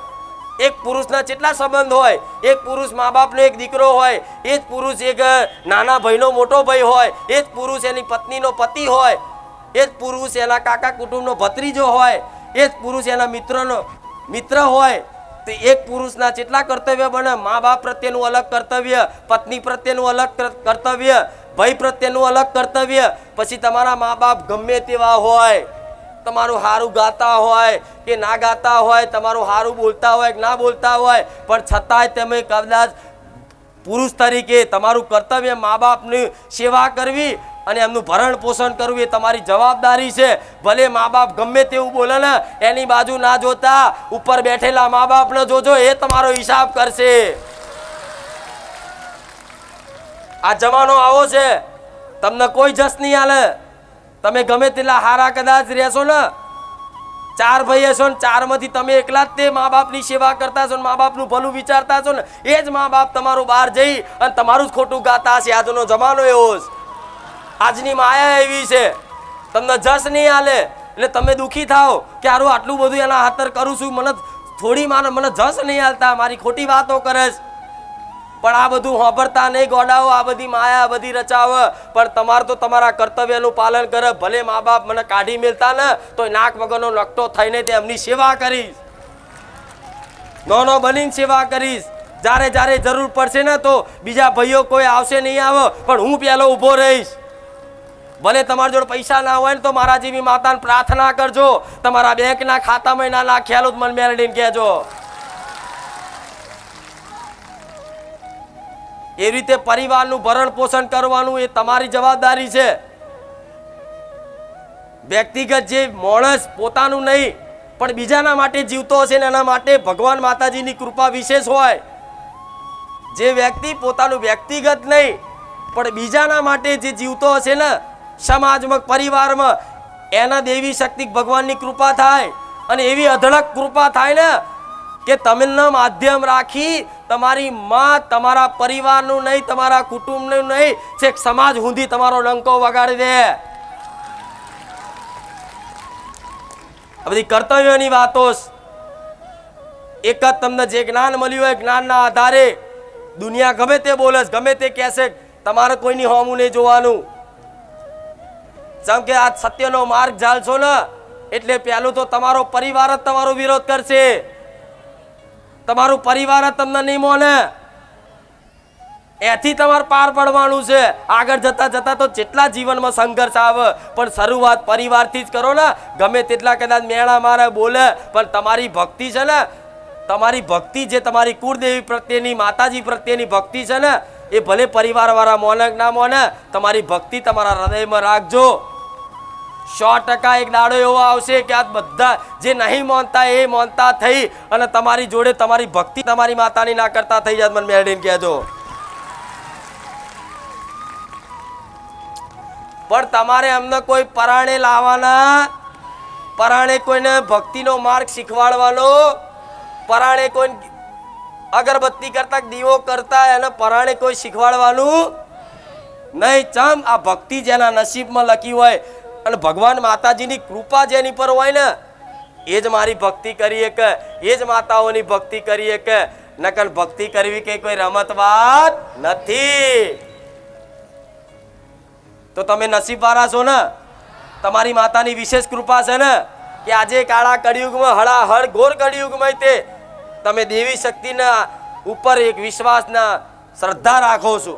એક પુરુષના કેટલા સંબંધ હોય. એક પુરુષ મા બાપનો એક દીકરો હોય, એ જ પુરુષ એક નાના ભાઈનો મોટો ભાઈ હોય, એ જ પુરુષ એની પત્નીનો પતિ હોય, એ જ પુરુષ એના કાકા કુટુંબનો ભત્રીજો હોય, એ જ પુરુષ એના મિત્રનો મિત્ર હોય. તો એક પુરુષના કેટલા કર્તવ્ય બને. મા બાપ પ્રત્યેનું અલગ કર્તવ્ય, પત્ની પ્રત્યેનું અલગ કર્તવ્ય, ભાઈ પ્રત્યેનું અલગ કર્તવ્ય. પછી તમારા મા બાપ ગમે તેવા હોય, તમારું સારું ગાતા હોય કે ના ગાતા હોય, તમારું સારું બોલતા હોય કે ના બોલતા હોય, પણ છતાંય તમે કદાચ પુરુષ તરીકે તમારું કર્તવ્ય મા બાપની સેવા કરવી અને એમનું ભરણ પોષણ કરવું એ તમારી જવાબદારી છે. ભલે મા બાપ ગમે તેવું બોલે ને એની બાજુ ના જોતા ઉપર બેઠેલા મા બાપને જોજો, એ તમારો હિસાબ કરશે. આ જમાનો આવો છે, તમને કોઈ જસ નહીં હાલે. તમે ગમે તેટલા હારા કદાચ રહેશો ને, 4 ભાઈ હશો ને 4માંથી તમે એકલા જ તે મા બાપની સેવા કરતા છો ને મા બાપનું ભલું વિચારતા છો ને, એ જ મા બાપ તમારું બહાર જઈ અને તમારું જ ખોટું ગાતા હશે. આજનો જમાનો એવો છે, આજની માયા એવી છે. તમને જસ નહીં હાલે એટલે તમે દુઃખી થાઓ કે હારું આટલું બધું એના હાથર કરું છું, મને થોડી મને જસ નહીં હાલતા, મારી ખોટી વાતો કરે છે. પણ આ બધું હોંભરતા નહીં ગોડાઓ, આ બધી માયા, આ બધી રચાવ. પણ તમારે તો તમારા કર્તવ્યનું પાલન કરે. ભલે મા બાપ મને કાઢી મેલતા ને તો નાક વગરનો નકટો થઈને તે એમની સેવા કરીશ, નોનો બનીને સેવા કરીશ. જ્યારે જ્યારે જરૂર પડશે ને તો બીજા ભાઈઓ કોઈ આવશે નહીં આવે, પણ હું પહેલો ઊભો રહીશ. ભલે તમારી જોડે પૈસા ના હોય ને તો મારા જેવી માતાને પ્રાર્થના કરજો, તમારા બેંકના ખાતામાં ના નાખ્યાલું જ મને મેળવીને કહેજો. એ રીતે પરિવારનું ભરણ પોષણ કરવાનું એ તમારી જવાબદારી છે. વ્યક્તિગત જે માણસ પોતાનું નહીં પણ બીજાના માટે જીવતો હશે ને એના માટે ભગવાન માતાજીની કૃપા વિશેષ હોય. જે વ્યક્તિ પોતાનું વ્યક્તિગત નહીં પણ બીજાના માટે જે જીવતો હશે ને સમાજમાં, પરિવારમાં, એના દેવી શક્તિ ભગવાનની કૃપા થાય. અને એવી અઢળક કૃપા થાય ને કે તમને માધ્યમ રાખી તમારી માં તમારા પરિવારનું નહીં, તમારા કુટુંબનું નહીં, છેક સમાજ સુધી તમારો ડંકો વગાડી દે. આ બધી કર્તવ્યોની વાતો. એક જ તમને જે જ્ઞાન મળ્યું હોય જ્ઞાનના આધારે દુનિયા ગમે તે બોલે, ગમે તે કહેશે, તમારે કોઈની હોમું નહીં જોવાનું. જેમ કે આ સત્યનો માર્ગ ઝાલશો ને એટલે પહેલું તો તમારો પરિવાર જ તમારો વિરોધ કરશે. તમારું પરિવાર જ તમને નહીં માને. એથી તમારે પાર પડવાનું છે. આગળ જતા જતા તો જેટલા જીવનમાં સંઘર્ષ આવે પણ શરૂઆત પરિવારથી જ કરો ને. ગમે તેટલા કદાચ મેણા મારે બોલે પણ તમારી ભક્તિ છે ને, તમારી ભક્તિ જે તમારી કુળદેવી પ્રત્યેની, માતાજી પ્રત્યેની ભક્તિ છે ને, એ ભલે પરિવારવાળા મોને ના મોને, તમારી ભક્તિ તમારા હૃદયમાં રાખજો. 100% એક દાડો એવો આવશે કે આ બધા જે નહીં માનતા એ માનતા થઈ અને તમારી જોડે તમારી ભક્તિ તમારી માતાની ના કરતા થઈ જાય. મને મેળવીને કહેજો. પણ તમારે અમને કોઈ પરાણે લાવવાના, પરાણે કોઈને ભક્તિનો માર્ગ શીખવાડવાનો, પરાણે કોઈ અગરબત્તી કરતા દીવો કરતા એને પરાણે કોઈ શીખવાડવાનું નહીં. ચમ આ ભક્તિ જેના નસીબમાં લખી હોય અને ભગવાન માતાજીની કૃપા જેની પર હોય ને એ જ મારી ભક્તિ કરીએ કે એ જ માતાઓની ભક્તિ કરીએ કે નકલ ભક્તિ કરવી કે કોઈ રમત વાત નથી. તો તમે નસીબવાળા છો ને, તમારી માતાની વિશેષ કૃપા છે ને કે આજે કાળા કળિયુગમાં, હળાહળ ઘોર કળિયુગમાં તે તમે દેવી શક્તિના ઉપર એક વિશ્વાસના શ્રદ્ધા રાખો છો.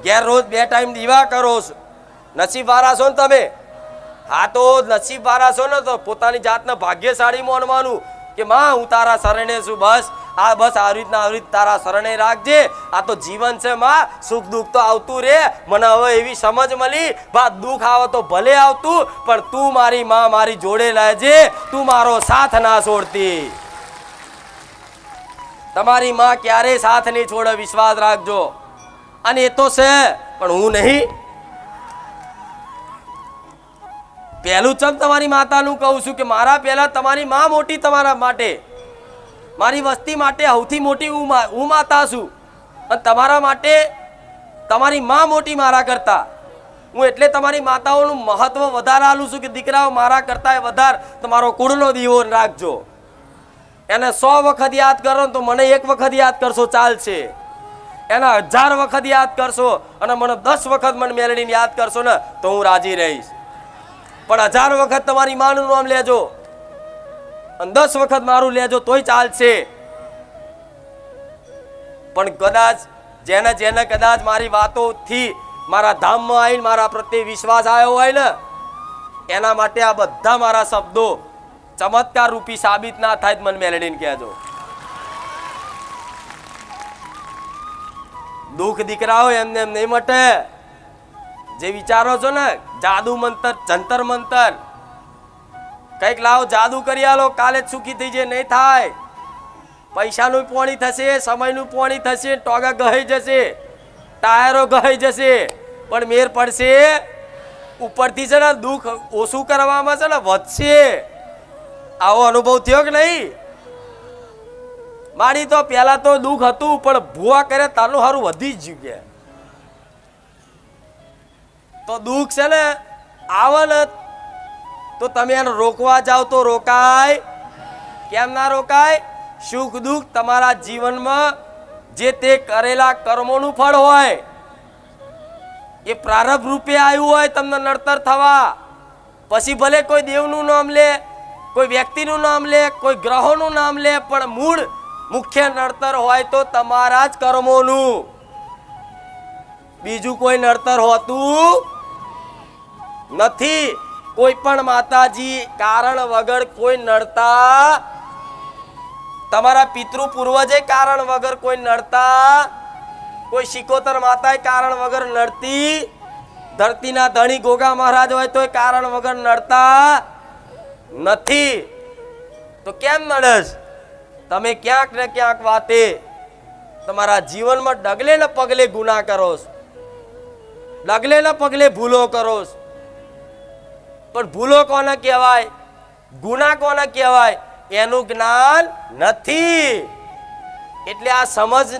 ઘેર રોજ 2 ટાઈમ દીવા કરો છો. નસીબવાળા છો ને તમે. હા તો નસીબવાળા છો ને તો પોતાની જાતને ભાગ્યશાળી માનવાનું કે માં હું તારા શરણે છું. બસ આવી રીતના તારા શરણે રાખજે. આ તો જીવન છે માં, સુખ દુઃખ તો આવતું રે. મને હવે એવી સમજ મળી, દુઃખ આવે તો ભલે આવતું પણ તું મારી માં મારી જોડે લેજે, તું મારો સાથ ના છોડતી. તમારી માં ક્યારેય સાથ નહીં છોડે, વિશ્વાસ રાખજો. અને એ તો છે પણ હું નહીં. પહેલું ચમ તમારી માતાનું કહું છું કે મારા પહેલા તમારી માં મોટી તમારા માટે, મારી વસ્તી માટે સૌથી મોટી હું માતા છું. અને તમારા માટે તમારી માં મોટી મારા કરતા. હું એટલે તમારી માતાઓનું મહત્વ વધારે આલું છું કે દીકરાઓ મારા કરતા વધારે તમારો કુળનો દીવો રાખજો. એને 100 વખત યાદ કરો તો મને 1 વખત યાદ કરશો ચાલશે. એના 1000 વખત યાદ કરશો અને મને 10 વખત મને મેળવીને યાદ કરશો ને તો હું રાજી રહીશ. પણ 1000 વખત તમારી માનું નામ લેજો અને 10 વખત મારું લેજો તોય ચાલશે. પણ કદાચ જેને જેને કદાચ મારી વાતોથી મારા ધામમાં આવીને મારા પ્રત્યે વિશ્વાસ આવ્યો હોય ને એના માટે આ બધા મારા શબ્દો ચમત્કાર રૂપી સાબિત ના થાય મને મેલડીને કહેજો. દુઃખ દીકરાઓ એમને એમ નહીં મટે. જે વિચારો છો ને જાદુ મંતર, જંતર મંતર, કઈક લાવો જાદુ કરી આલો કાલે જ સુખી થઈ જાય, નહીં થાય. પૈસાનું પોણી થશે, સમયનું પોણી થશે, ટોગા ગહાઈ જશે, ટાયરો ગહાઈ જશે, પણ મેર પડશે ઉપરથી છે ને દુઃખ ઓછું કરવામાં છે ને વધશે. આવો અનુભવ થયો કે નહીં? મારી તો પહેલા તો દુઃખ હતું પણ ભૂવા કરે તારું સારું વધી જ ગયું. તો દુઃખ છે ને આવે ને તો તમે એને રોકવા જાઓ તો રોકાય. કેમ ના રોકાય? સુખ દુઃખ તમારા જીવનમાં જે તે કરેલા કર્મોનું ફળ હોય, એ પ્રારબ્ધ રૂપે આવ્યું હોય તમને નડતર થવા. પછી ભલે કોઈ દેવનું નામ લે, કોઈ વ્યક્તિનું નામ લે, કોઈ ગ્રહોનું નામ લે, પણ મૂળ મુખ્ય નડતર હોય તો તમારા જ કર્મોનું. બીજું કોઈ નડતર હોતું નથી. કોઈ પણ માતાજી કારણ વગર કોઈ નડતા, તમારા પિતૃ પૂર્વજે કારણ વગર કોઈ નડતા, કોઈ શિકોતર માતાએ કારણ વગર નડતી ધરતીના ધણી ગોગા મહારાજ હોય તો કારણ વગર નડતા નથી. તો કેમ નડસ? તમે ક્યાંક ને ક્યાંક વાતે તમારા જીવનમાં ડગલે ને પગલે ગુનાહ કરો છો, ડગલે ને પગલે ભૂલો કરો છો. પણ ભૂલો કોને કહેવાય, ગુનાહ કોને કહેવાય, એનું જ્ઞાન નથી. એટલે આ સમજ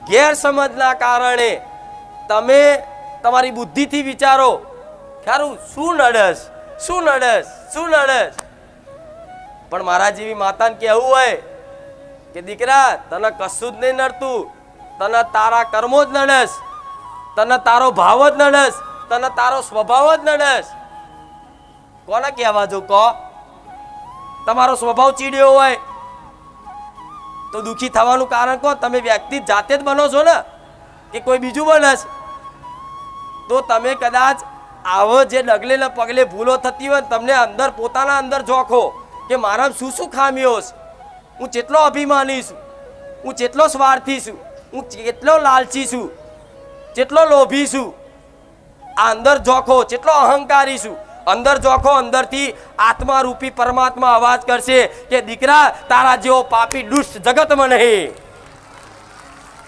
ગેરસમજના કારણે તમે તમારી બુદ્ધિથી વિચારો ખરું શું નડસ, શું નડસ, શું નડસ. પણ મારા જેવી માતાને કહેવું હોય કે દીકરા તને કશું જ નહીં નડતું, તને તારા કર્મો જ નડસ, તને તારો ભાવ જ નડસ, તને તારો સ્વભાવ જ નડસ. કોને કહેવા જો કહો? તમારો સ્વભાવ ચીડ્યો હોય તો દુઃખી થવાનું કારણ કહો? તમે વ્યક્તિ જાતે જ બનો છો ને કે કોઈ બીજું બનસ? તો તમે કદાચ આવો જે ડગલે ને પગલે ભૂલો થતી હોય તમને અંદર પોતાના અંદર જોખો કે મારા શું શું ખામીઓ છે, હું કેટલો અભિમાની છું, હું કેટલો સ્વાર્થી છું, હું કેટલો લાલચી છું, કેટલો લોભી છું. આ અંદર જોખો કેટલો અહંકારી છું. અંદર જોખો, અંદરથી આત્મા રૂપી પરમાત્મા અવાજ કરશે કે દીકરા તારા જેવો પાપી દુષ્ટ જગતમાં નહીં.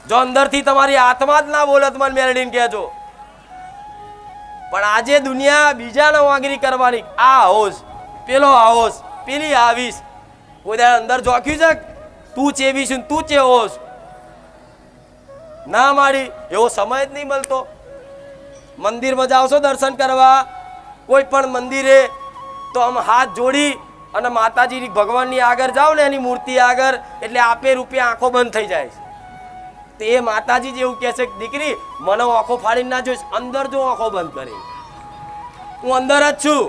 જો અંદરથી તમારી આત્મા જ ના બોલત મન મેળવીને કહેજો. પણ આજે દુનિયા બીજાને વાંગરી કરવાની, આ હોશ, પેલો આહોશ, પેલી આવીશ. કોઈ અંદર જોખ્યું છે તું ચેવી છું, તું ચેવોશ? ના માડી એવો સમય જ નહીં મળતો. મંદિરમાં જાઓ છો દર્શન કરવા, કોઈ પણ મંદિરે તો આમ હાથ જોડી અને માતાજી ભગવાનની આગળ જાઓ ને એની મૂર્તિ આગળ, એટલે આપે રૂપિયા આંખો બંધ થઈ જાય. તો એ માતાજી જેવું કહે છે દીકરી મને આંખો ફાડીને ના જોઈશ, અંદર જો આંખો બંધ કરી, હું અંદર જ છું.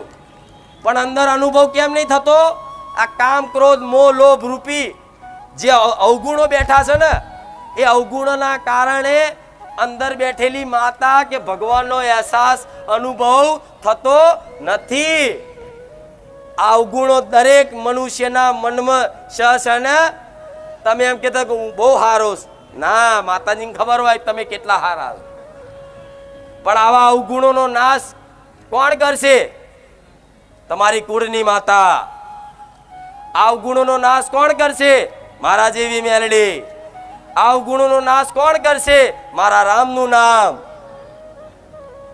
પણ અંદર અનુભવ કેમ નહીં થતો? આ કામ ક્રોધ મોહ લોભ રૂપી જે અવગુણો બેઠા છે ને, એ અવગુણોના કારણે અંદર બેઠેલી માતા કે ભગવાનનો અહેસાસ અનુભવ થતો નથી. આ અવગુણો દરેક મનુષ્યના મનમાં છે ને. તમે એમ કહેતા કે હું બહુ હારો છું, ના, માતાજીને ખબર હોય તમે કેટલા હારા છો. પણ આવા અવગુણોનો નાશ કોણ કરશે? તમારી કુળની માતા. આ અવગુણોનો નાશ કોણ કરશે? મારા જેવી મેલડી. આ અવગુણોનો નાશ કોણ કરશે? મારા રામનું નામ.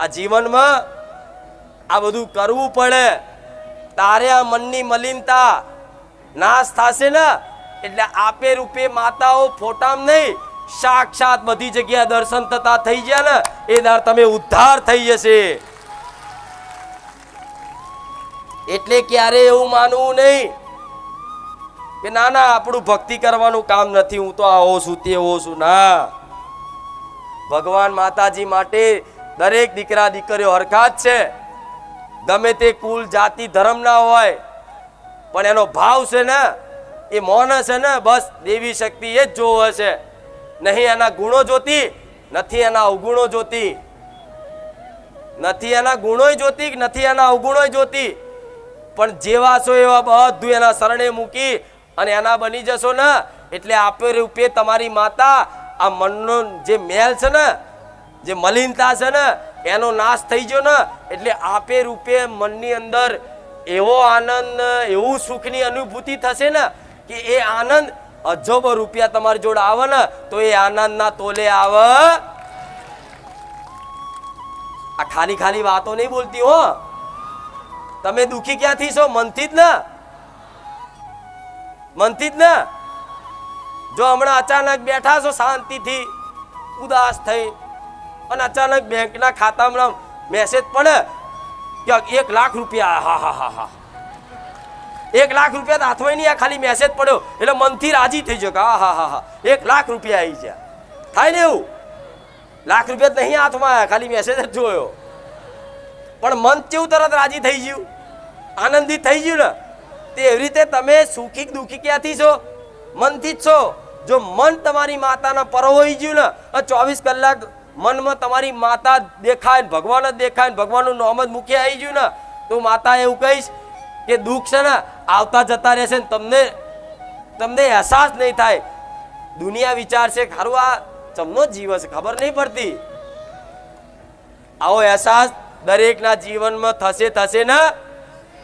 આ જીવનમાં આ બધું કરવું પડે, તારે આ મનની મલિનતા નાશ થશે ને. એટલે આપે રૂપે માતાઓ ફોટામાં નહીં, સાક્ષાત બધી જગ્યાએ દર્શન થતા થઈ ગયા ને, એ દાર તમે ઉદ્ધાર થઈ જશે. એટલે ક્યારે એવું માનવું નહીં કે ના ના આપણું ભક્તિ કરવાનું કામ નથી, હું તો આવો છું તેવો છું. ના, ભગવાન માતાજી માટે દરેક દીકરા દીકરીઓ હરખા જ છે. ગમે તે કુલ જાતિ ધર્મ ના હોય, પણ એનો ભાવ છે ને એ મૌન છે ને, બસ દેવી શક્તિ એ જ જોવે છે. નહીં એના ગુણો જોતી, નથી એના અવગુણો જોતી, નથી એના ગુણો જોતી, નથી એના અવગુણો જોતી. પણ જેવા છો એવા બધું એના શરણે મૂકી અને એના બની જશો ને, એટલે આપે રૂપે તમારી માતા આ મનનો જે મેલ છે ને, જે મલિનતા છે ને, એનો નાશ થઈ ગયો ને, એટલે આપે રૂપે મનની અંદર એવો આનંદ, એવું સુખની અનુભૂતિ થશે ને કે એ આનંદ અજબ રૂપિયા તમારી જોડે આવે ને તો એ આનંદના તોલે આવે. આ ખાલી ખાલી વાતો નહીં બોલતી હો. તમે દુખી ક્યાંથી છો? મનથી જ ને, મનથી જ ને. જો હમણાં અચાનક બેઠા છો શાંતિથી ઉદાસ થઈ અને અચાનક બેંકના ખાતામાં મેસેજ પડે કે 1 લાખ રૂપિયા, હા હા હા હા, 1 લાખ રૂપિયા હાથમાં નહીં, આ ખાલી મેસેજ પડ્યો એટલે મનથી રાજી થઈ ગયો કે હા હા હા હા 1 લાખ રૂપિયા આવી ગયા. થાય ને એવું? લાખ રૂપિયા નહીં હાથમાં આવ્યા, ખાલી મેસેજ જ જોયો, પણ મન કેવું તરત રાજી થઈ ગયું, આનંદિત થઈ ગયું ને. તે એવી રીતે તમે સુખી દુઃખી ક્યાંથી છો? મનથી જ છો. જો મન તમારી માતાના પરોવાઈ ગયું ને, 24 કલાક મનમાં તમારી માતા દેખાય, ભગવાન જ દેખાય, ભગવાનનું નામ જ મુખે આવી ગયું ને, તો માતા એવું કહીશ કે દુઃખ છે ને આવતા જતા રહેશે ને તમને અહેસાસ નહીં થાય. દુનિયા વિચારશે ખારું આ ચમનો જીવ છે, ખબર નહીં પડતી. આવો અહેસાસ દરેકના જીવનમાં થશે ને,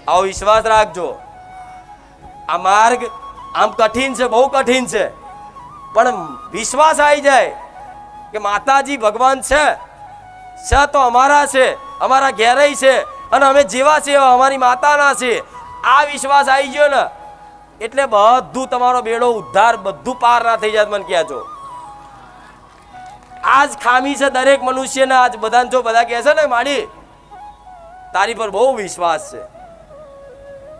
આવો વિશ્વાસ રાખજો. આ માર્ગ આમ કઠિન છે, બહુ કઠિન છે, પણ વિશ્વાસ આવી જાય કે માતાજી ભગવાન છે તો અમારા છે, અમારા ઘેરય છે, અને અમે જેવા છે એવા અમારી માતાના છે. આ વિશ્વાસ આવી ગયો ને એટલે બધું તમારો બેડો ઉદ્ધાર, બધું પાર ના થઈ જાય. મને કહેજો આજ ખામી છે દરેક મનુષ્યને. આજ બધાને જો બધા કહે છે ને માડી તારી પર બહુ વિશ્વાસ છે,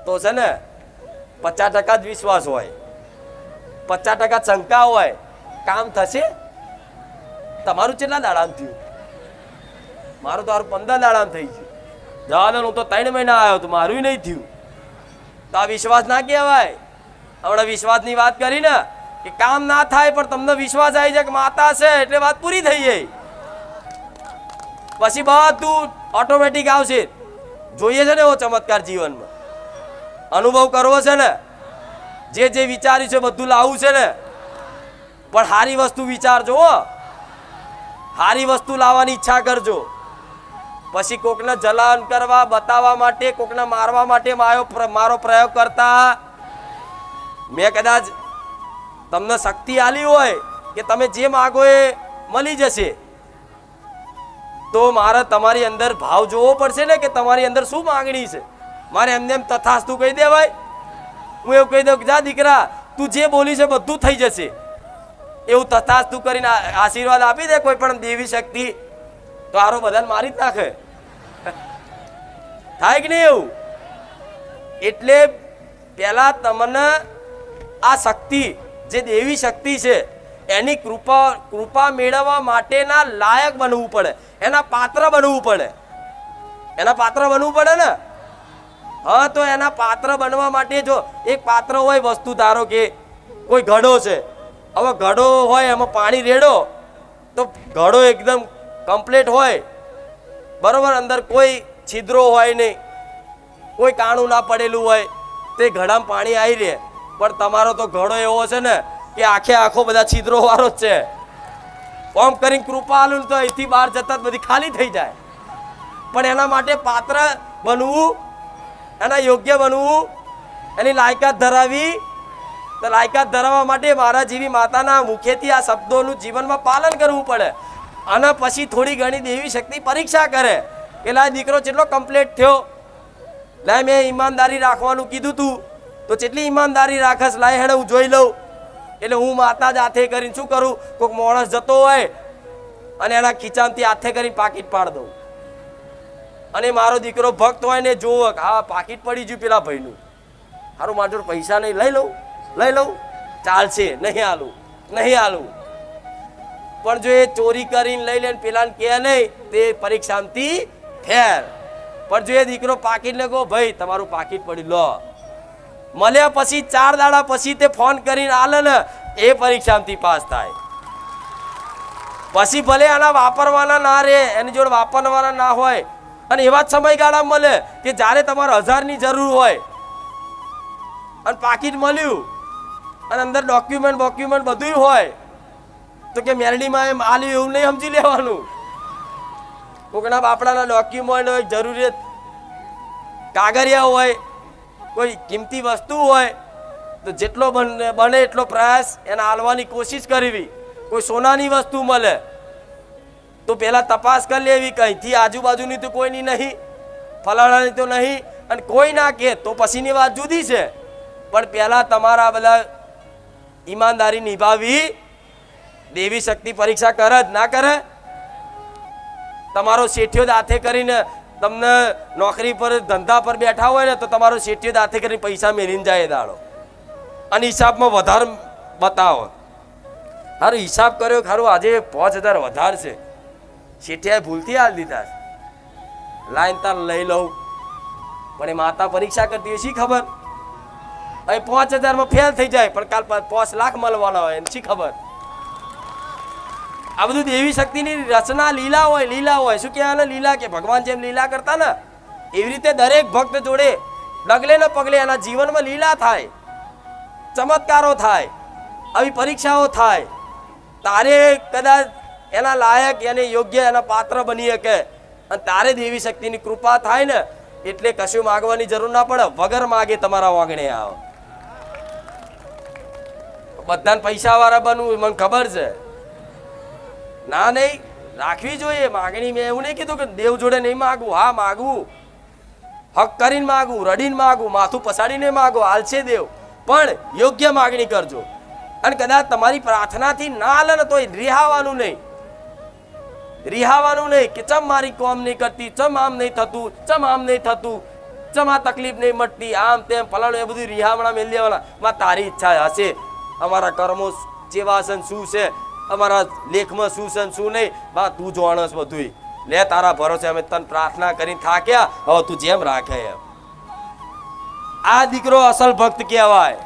તો છે ને 50% જ વિશ્વાસ હોય, 50% શંકા હોય. કામ થશે? તમારું કેટલા દાડામાં થયું? મારું તો 15 દાડામાં થઈ ગયું. જવાને હું તો 3 મહિના આવ્યો તો મારું નહીં થયું. તો આ વિશ્વાસ ના કહેવાય. હમણાં વિશ્વાસની વાત કરી ને કે કામ ના થાય પણ તમને વિશ્વાસ આવી જાય કે માતા છે એટલે વાત પૂરી થઈ જાય. પછી બધું ઓટોમેટિક આવશે. જોઈએ છે ને એવો ચમત્કાર જીવનમાં, અનુભવ કરવો છે ને, જે વિચાર્યું છે બધું લાવવું છે ને. પણ સારી વસ્તુ વિચારજો, સારી વસ્તુ લાવવાની ઈચ્છા કરજો. પછી કોકને જલાન કરવા, બતાવવા માટે, કોકને મારવા માટે મારો પ્રયોગ કરતા. મેં કદાચ તમને શક્તિ આલી હોય કે તમે જે માગો એ મળી જશે, તો મારે તમારી અંદર ભાવ જોવો પડશે ને કે તમારી અંદર શું માંગણી છે. મારે એમને એમ તથાસ્તુ કહી દેવાય? હું એવું કહી દઉં કે જા દીકરા તું જે બોલી છે બધું થઈ જશે, એવું તથાસ્તુ કરીને આશીર્વાદ આપી દે કોઈ પણ દેવી શક્તિ, તો આરો બધાને મારી જ નાખે. થાય કે નહીં એવું? એટલે પહેલા તમને આ શક્તિ જે દેવી શક્તિ છે એની કૃપા મેળવવા માટેના લાયક બનવું પડે, એના પાત્ર બનવું પડે. એના પાત્ર બનવું પડે ને. હા, તો એના પાત્ર બનવા માટે જો એક પાત્ર હોય, વસ્તુ ધારો કે કોઈ ઘડો છે, હવે ઘડો હોય એમાં પાણી રેડો તો ઘડો એકદમ કમ્પ્લીટ હોય, બરોબર, અંદર કોઈ છિદ્રો હોય નહીં, કોઈ કાણું ના પડેલું હોય, તે ઘડામાં પાણી આવી રહે. પણ તમારો તો ઘડો એવો છે ને કે આખો બધા છિદ્રો વાળો જ છે. ઓમ કરીને કૃપા આલું તો અહીંથી બહાર જતા બધી ખાલી થઈ જાય. પણ એના માટે પાત્ર બનવું, એના યોગ્ય બનવું, એની લાયકાત ધરાવી. તો લાયકાત ધરાવવા માટે મારા જેવી માતાના મુખેથી આ શબ્દોનું જીવનમાં પાલન કરવું પડે. અને પછી થોડી ઘણી દેવી શક્તિ પરીક્ષા કરે કે લાય દીકરો કેટલો કમ્પ્લીટ થયો, લાય મેં ઈમાનદારી રાખવાનું કીધું તું તો કેટલી ઈમાનદારી રાખસ, લાય હેડે હું જોઈ લઉં. એટલે હું માતા જ હાથે કરીને શું કરું, કોઈક માણસ જતો હોય અને એના ખીચામાંથી હાથે કરીને પાકીટ પાડ દઉં. અને મારો દીકરો ભક્ત હોય ને જોવો હા પાકીટ પડી ગયું પેલા ભાઈનું, સારું મારા જોડે પૈસા નહીં, લઈ લઉં, ચાલશે, નહીં આલું. પણ જો એ ચોરી કરીને લઈ લે પેલા કે નહીં, તે પરીક્ષામાંથી ફેર. પણ જો એ દીકરો પાકીટ ને કહો ભાઈ તમારું પાકીટ પડ્યું લો, મળ્યા પછી 4 દાડા પછી તે ફોન કરીને આલે ને, એ પરીક્ષામાંથી પાસ થાય. પછી ભલે આના વાપરવાના ના રહે, એની જોડે વાપરવાના ના હોય, અને એવા જ સમયગાળા મળે કે જ્યારે તમારે 1000ની જરૂર હોય અને પાકીટ મળ્યું અને અંદર ડોક્યુમેન્ટ બધું હોય, તો કે મેરડીમાં એમ આલ્યું એવું નહીં સમજી લેવાનું. કોકના બાપડાના ડોક્યુમેન્ટ હોય, જરૂરિયાત કાગળિયા હોય, કોઈ કિંમતી વસ્તુ હોય, તો જેટલો બને એટલો પ્રયાસ એને આલવાની કોશિશ કરવી. કોઈ સોનાની વસ્તુ મળે તો પહેલાં તપાસ કરી લેવી કે અહીંથી આજુબાજુની તો કોઈની નહીં, ફલાણાની તો નહીં, અને કોઈ ના કહે તો પછીની વાત જુદી છે. પણ પહેલાં તમારા બધા ઈમાનદારી નિભાવી. દેવી શક્તિ પરીક્ષા કરે જ ના કરે? તમારો શેઠિયો હાથે કરીને તમને નોકરી પર ધંધા પર બેઠા હોય ને તો તમારો શેઠિયો હાથે કરીને પૈસા મેળીને જાય દાડો, અને હિસાબમાં વધારે બતાવો. સારું હિસાબ કર્યો ખરું, આજે 5000 વધારે છે, શેઠિયાએ ભૂલથી હાલ દીધા, લાઈન તાર લઈ લઉં. પણ એ માતા પરીક્ષા કરતી હોય, શી ખબર અહીં 5000માં ફેલ થઈ જાય, પણ કાલ 5 લાખ મળવાના હોય એને શી ખબર. આ બધું દેવી શક્તિની રચના લીલા હોય. શું કહેવાય લીલા, કે ભગવાન જેમ લીલા કરતા ને એવી રીતે દરેક ભક્ત જોડે ડગલે ને પગલે એના જીવનમાં લીલા થાય, ચમત્કારો થાય, આવી પરીક્ષાઓ થાય. તારે કદાચ એના લાયક, એને યોગ્ય, એના પાત્ર બની શકે અને તારે દેવી શક્તિની કૃપા થાય ને એટલે કશું માગવાની જરૂર ના પડે, વગર માગે તમારા વાગણે આવે. બધાને પૈસા વાળા બનવું મને ખબર છે, ના નહીં રાખવી જોઈએ માગણી. મેં એવું નહીં કીધું કે દેવ જોડે નહીં માગવું, હા માગવું, હક કરીને માગવું, રડીને માગવું, માથું પસાડીને માગો, હાલશે દેવ, પણ યોગ્ય માગણી કરજો. અને કદાચ તમારી પ્રાર્થનાથી ના હાલે ને તો રિહાવાનું નહીં, રિહાવાનું નહીં કે ચમ મારી કોમ નહીં કરતી, ચમ આમ નહીં થતું, ચમ આમ નહીં થતું, ચમ આ તકલીફ નહીં મટતી, આમ તેમ ફલાણું, એ બધું રિહામણા મેળ દેવાના. માં તારી ઈચ્છા હશે, અમારા કર્મો જેવા છે શું છે, અમારા લેખમાં શું છે શું નહીં, બા તું જાણસ બધું. લે તારા ભરોસે અમે તને પ્રાર્થના કરીને થાક્યા, હવે તું જેમ રાખે એમ. આ દીકરો અસલ ભક્ત કહેવાય.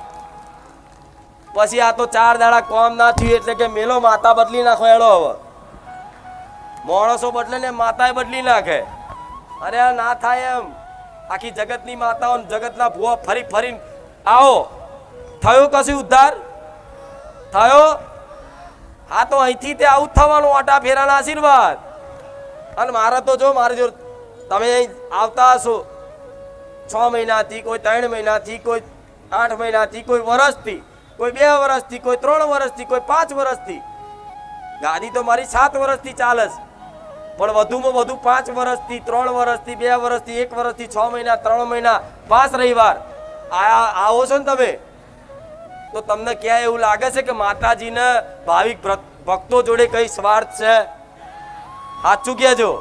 પછી આ તો 4 દાડા કોમ ના થયું એટલે કે મેલો માતા બદલી નાખો એડો. હવે માણસો બદલે ને માતાએ બદલી નાખે. અરે ના થાય એમ. આખી જગતની માતાઓ જગતના ભુવા ફરી ફરીને આવો. થયો કશું ઉદ્ધાર થયો? હા તો અહીંથી તે આવું થવાનું, આટા ફેરાના આશીર્વાદ. અને મારા તો જો મારે જો તમે અહીં આવતા હશો 6 મહિનાથી, કોઈ 3 મહિનાથી, કોઈ 8 મહિનાથી, કોઈ વર્ષથી, કોઈ 2 વર્ષથી, કોઈ 3 વર્ષથી, કોઈ 5 વર્ષથી. ગાદી તો મારી 7 વર્ષથી ચાલે છે, પણ વધુમાં વધુ 5 વર્ષથી, 3 વર્ષથી, 2 વર્ષથી, 1 વર્ષથી, 6 મહિના, 3 મહિના, 5 રવિવાર આવો છો ને તમે, તો તમને ક્યાં એવું લાગે છે કે માતાજીને ભાવિક ભક્તો જોડે કઈ સ્વાર્થ છે? સાચું કહેજો.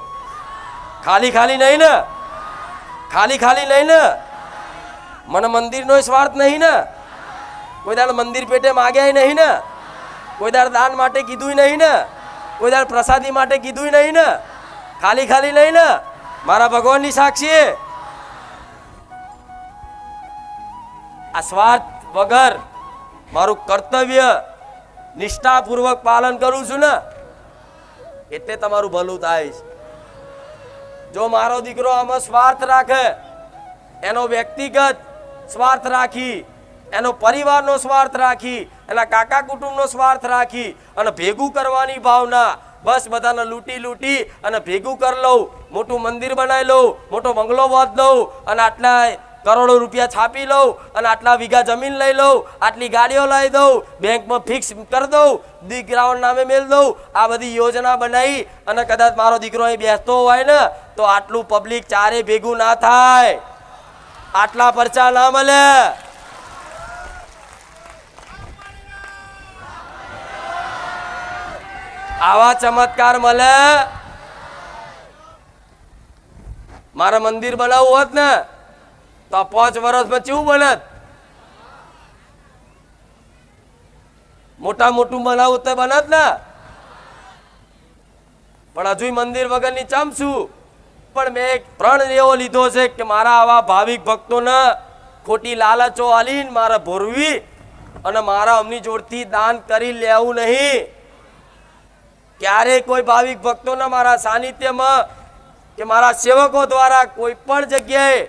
ખાલી ખાલી નહીં ને? ખાલી ખાલી નહીં ને? મને મંદિરનો સ્વાર્થ નહીં ને? કોઈ દાડ મંદિર પેટે માગ્યા નહીં ને? કોઈ દાડ દાન માટે કીધું નહીં ને? કોઈ દાડ પ્રસાદી માટે કીધું નહીં ને? ખાલી ખાલી નહીં ને? મારા ભગવાનની સાક્ષી. આ સ્વાર્થ વગર મારું કર્તવ્ય નિષ્ઠાપૂર્વક પાલન કરું છું ને એટલે તમારું ભલું થાય છે. જો મારો દીકરો આમાં સ્વાર્થ રાખે, એનો વ્યક્તિગત સ્વાર્થ રાખી, એનો પરિવારનો સ્વાર્થ રાખી, એના કાકા કુટુંબનો સ્વાર્થ રાખી અને ભેગું કરવાની ભાવના, બસ બધાને લૂંટી લૂંટી અને ભેગું કરી લઉં, મોટું મંદિર બનાવી લઉં, મોટો બંગલો બાંધ દઉં અને આટલા કરોડો રૂપિયા છાપી લઉં અને આટલા વીઘા જમીન લઈ લઉં, આટલી ગાડીઓ લઈ દઉં, બેંકમાં ફિક્સ કરી દઉં, દીકરાઓના નામે મેળ દઉં, આ બધી યોજના બનાવી અને કદાચ મારો દીકરો અહીં બેસતો હોય ને તો આટલું પબ્લિક ચારે ભેગું ના થાય, આટલા પરચા ના મળે. આવા ચમત્કાર મળે. મારે મંદિર બનાવવું હોત ને તો 5 વર્ષમાં કેવું બનત? મોટા મોટું બનાવું તો બનત ને. પણ હજુ મંદિર વગરની ચમ છું. પણ મેં એક પ્રણ એવો લીધો છે કે મારા આવા ભાવિક ભક્તોને ખોટી લાલચો આલીને મારે ભોરવી અને મારા અમની જોડથી દાન કરી લેવું નહીં. ક્યારેય કોઈ ભાવિક ભક્તોને મારા સાનિધ્યમાં કે મારા સેવકો દ્વારા કોઈ પણ જગ્યાએ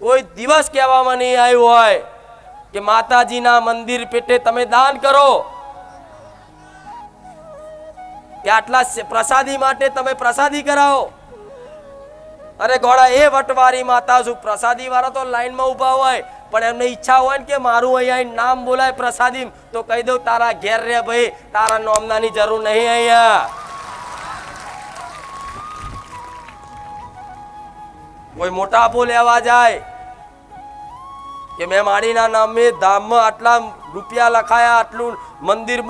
કોઈ દિવસ કહેવામાં નહીં આવ્યું હોય કે માતાજીના મંદિર પેટે તમે દાન કરો, કે આટલા પ્રસાદી માટે તમે પ્રસાદી કરાવો. અરે ગોળા, એ વટવારી માતા છું, પ્રસાદી વાળા તો લાઈનમાં ઊભા હોય પણ એમને ઈચ્છા હોય ને કે મારું અહીંયા નામ બોલાય પ્રસાદી, તો કહી દઉં તારા ઘેર રે ભાઈ, તારા નોમનાની જરૂર નહીં. અહીંયા કોઈ મોટા આપો લેવા જાય કે મેં માડીના નામે ધામમાં આટલા રૂપિયા લખાયા, આટલું મંદિર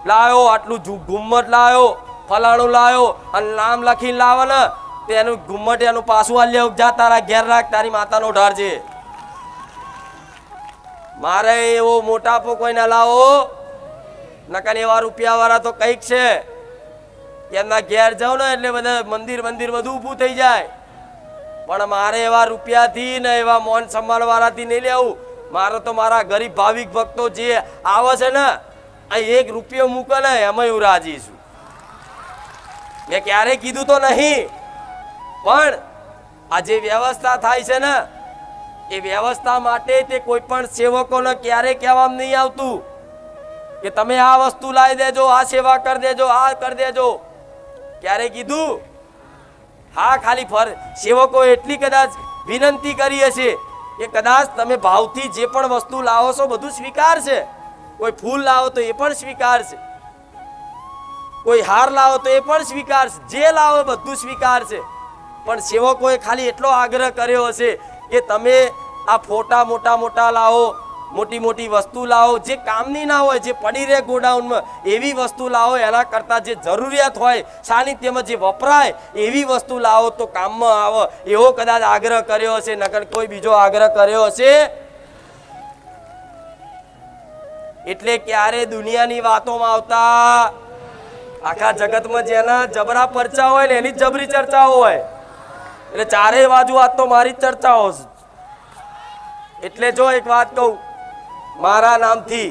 લાવ્યો, આટલું ઘુમ્મટ લાવ્યો, ફલાણું લાવ્યો અને નામ લખીને લાવે ને તો એનું ઘુમ્મટ એનું પાછું આલ્યો, જા તારા ઘેર રાખ, તારી માતાનો ઢાળજે. મારે એવો મોટાપો કોઈને લાવો નકર એવા રૂપિયા વાળા તો કઈક છે એમના ઘેર જાવ ને એટલે બધા મંદિર બધું ઊભું થઈ જાય. પણ મારે એવા રૂપિયાથી ને એવા મોન સન્માન વાળાથી નહીં લેવું. મારે તો મારા ગરીબ ભાવિક ભક્તો જે આવે છે ને અહીં 1 રૂપિયો મૂકે ને એમાં હું રાજી છું. મેં ક્યારેય કીધું તો નહીં, પણ આ જે વ્યવસ્થા થાય છે ને એ વ્યવસ્થા માટે તે કોઈ પણ સેવકોને ક્યારેય કહેવામાં નહીં આવતું કે તમે આ વસ્તુ લાવી દેજો, આ સેવા કરી દેજો, આ કરી દેજો. ક્યારે કીધું? હા, ખાલી સેવકો એટલી કદાચ વિનંતી કરી હશે કે કદાચ તમે ભાવથી જે પણ વસ્તુ લાવો છો બધું સ્વીકારશે. કોઈ ફૂલ લાવો તો એ પણ સ્વીકારશે, કોઈ હાર લાવો તો એ પણ સ્વીકારશે, જે લાવો બધું સ્વીકારશે. પણ સેવકોએ ખાલી એટલો આગ્રહ કર્યો હશે કે તમે આ ફોટા મોટા મોટા લાવો, મોટી મોટી વસ્તુ લાવો, જે કામની ના હોય, જે પડી રહે ગોડાઉનમાં એવી વસ્તુ લાવો. એના કરતાં જે જરૂરિયાત હોય સાનિધ્યમાં જે વપરાય એવી વસ્તુ લાવો તો કામમાં આવે, એવો કદાચ આગ્રહ કર્યો હશે. નકર કોઈ બીજો આગ્રહ કર્યો હશે? એટલે ક્યારે દુનિયાની વાતોમાં આવતા, આખા જગતમાં જેના જબરા પરચા હોય ને એની જ જબરી ચર્ચાઓ હોય. એટલે ચારેય બાજુ આ તો મારી જ ચર્ચાઓ છે. એટલે જો એક વાત કહું, મારા નામથી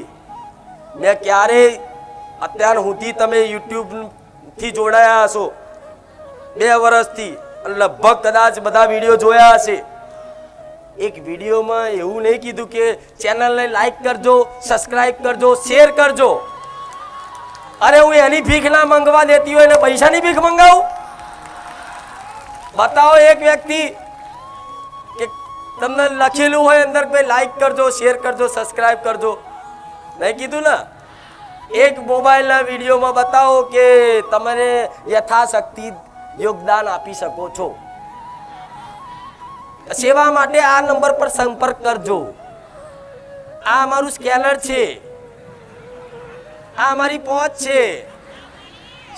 મેં ક્યારેય અત્યાર સુધી તમે યુટ્યુબ થી જોડાયા હશો 2 વર્ષથી, લગભગ કદાચ બધા વિડીયો જોયા હશે. એક વિડીયોમાં એવું નહીં કીધું કે ચેનલને લાઈક કરજો, સબસ્ક્રાઇબ કરજો, શેર કરજો. અરે હું એની ભીખ ના મંગવા દેતી હોય ને પૈસાની ભીખ મંગાવું? બતાવો એક વ્યક્તિ કે તમને લખેલું હોય અંદર ભાઈ લાઈક કરજો, શેર કરજો, સબસ્ક્રાઇબ કરજો. નહીં કીધું ને? એક મોબાઈલના વિડીયોમાં બતાવો કે તમે યથાશક્તિ યોગદાન આપી શકો છો. સેવા માટે આ નંબર પર સંપર્ક કરજો. આ અમારું સ્કેનર છે, આ અમારી પહોંચ છે.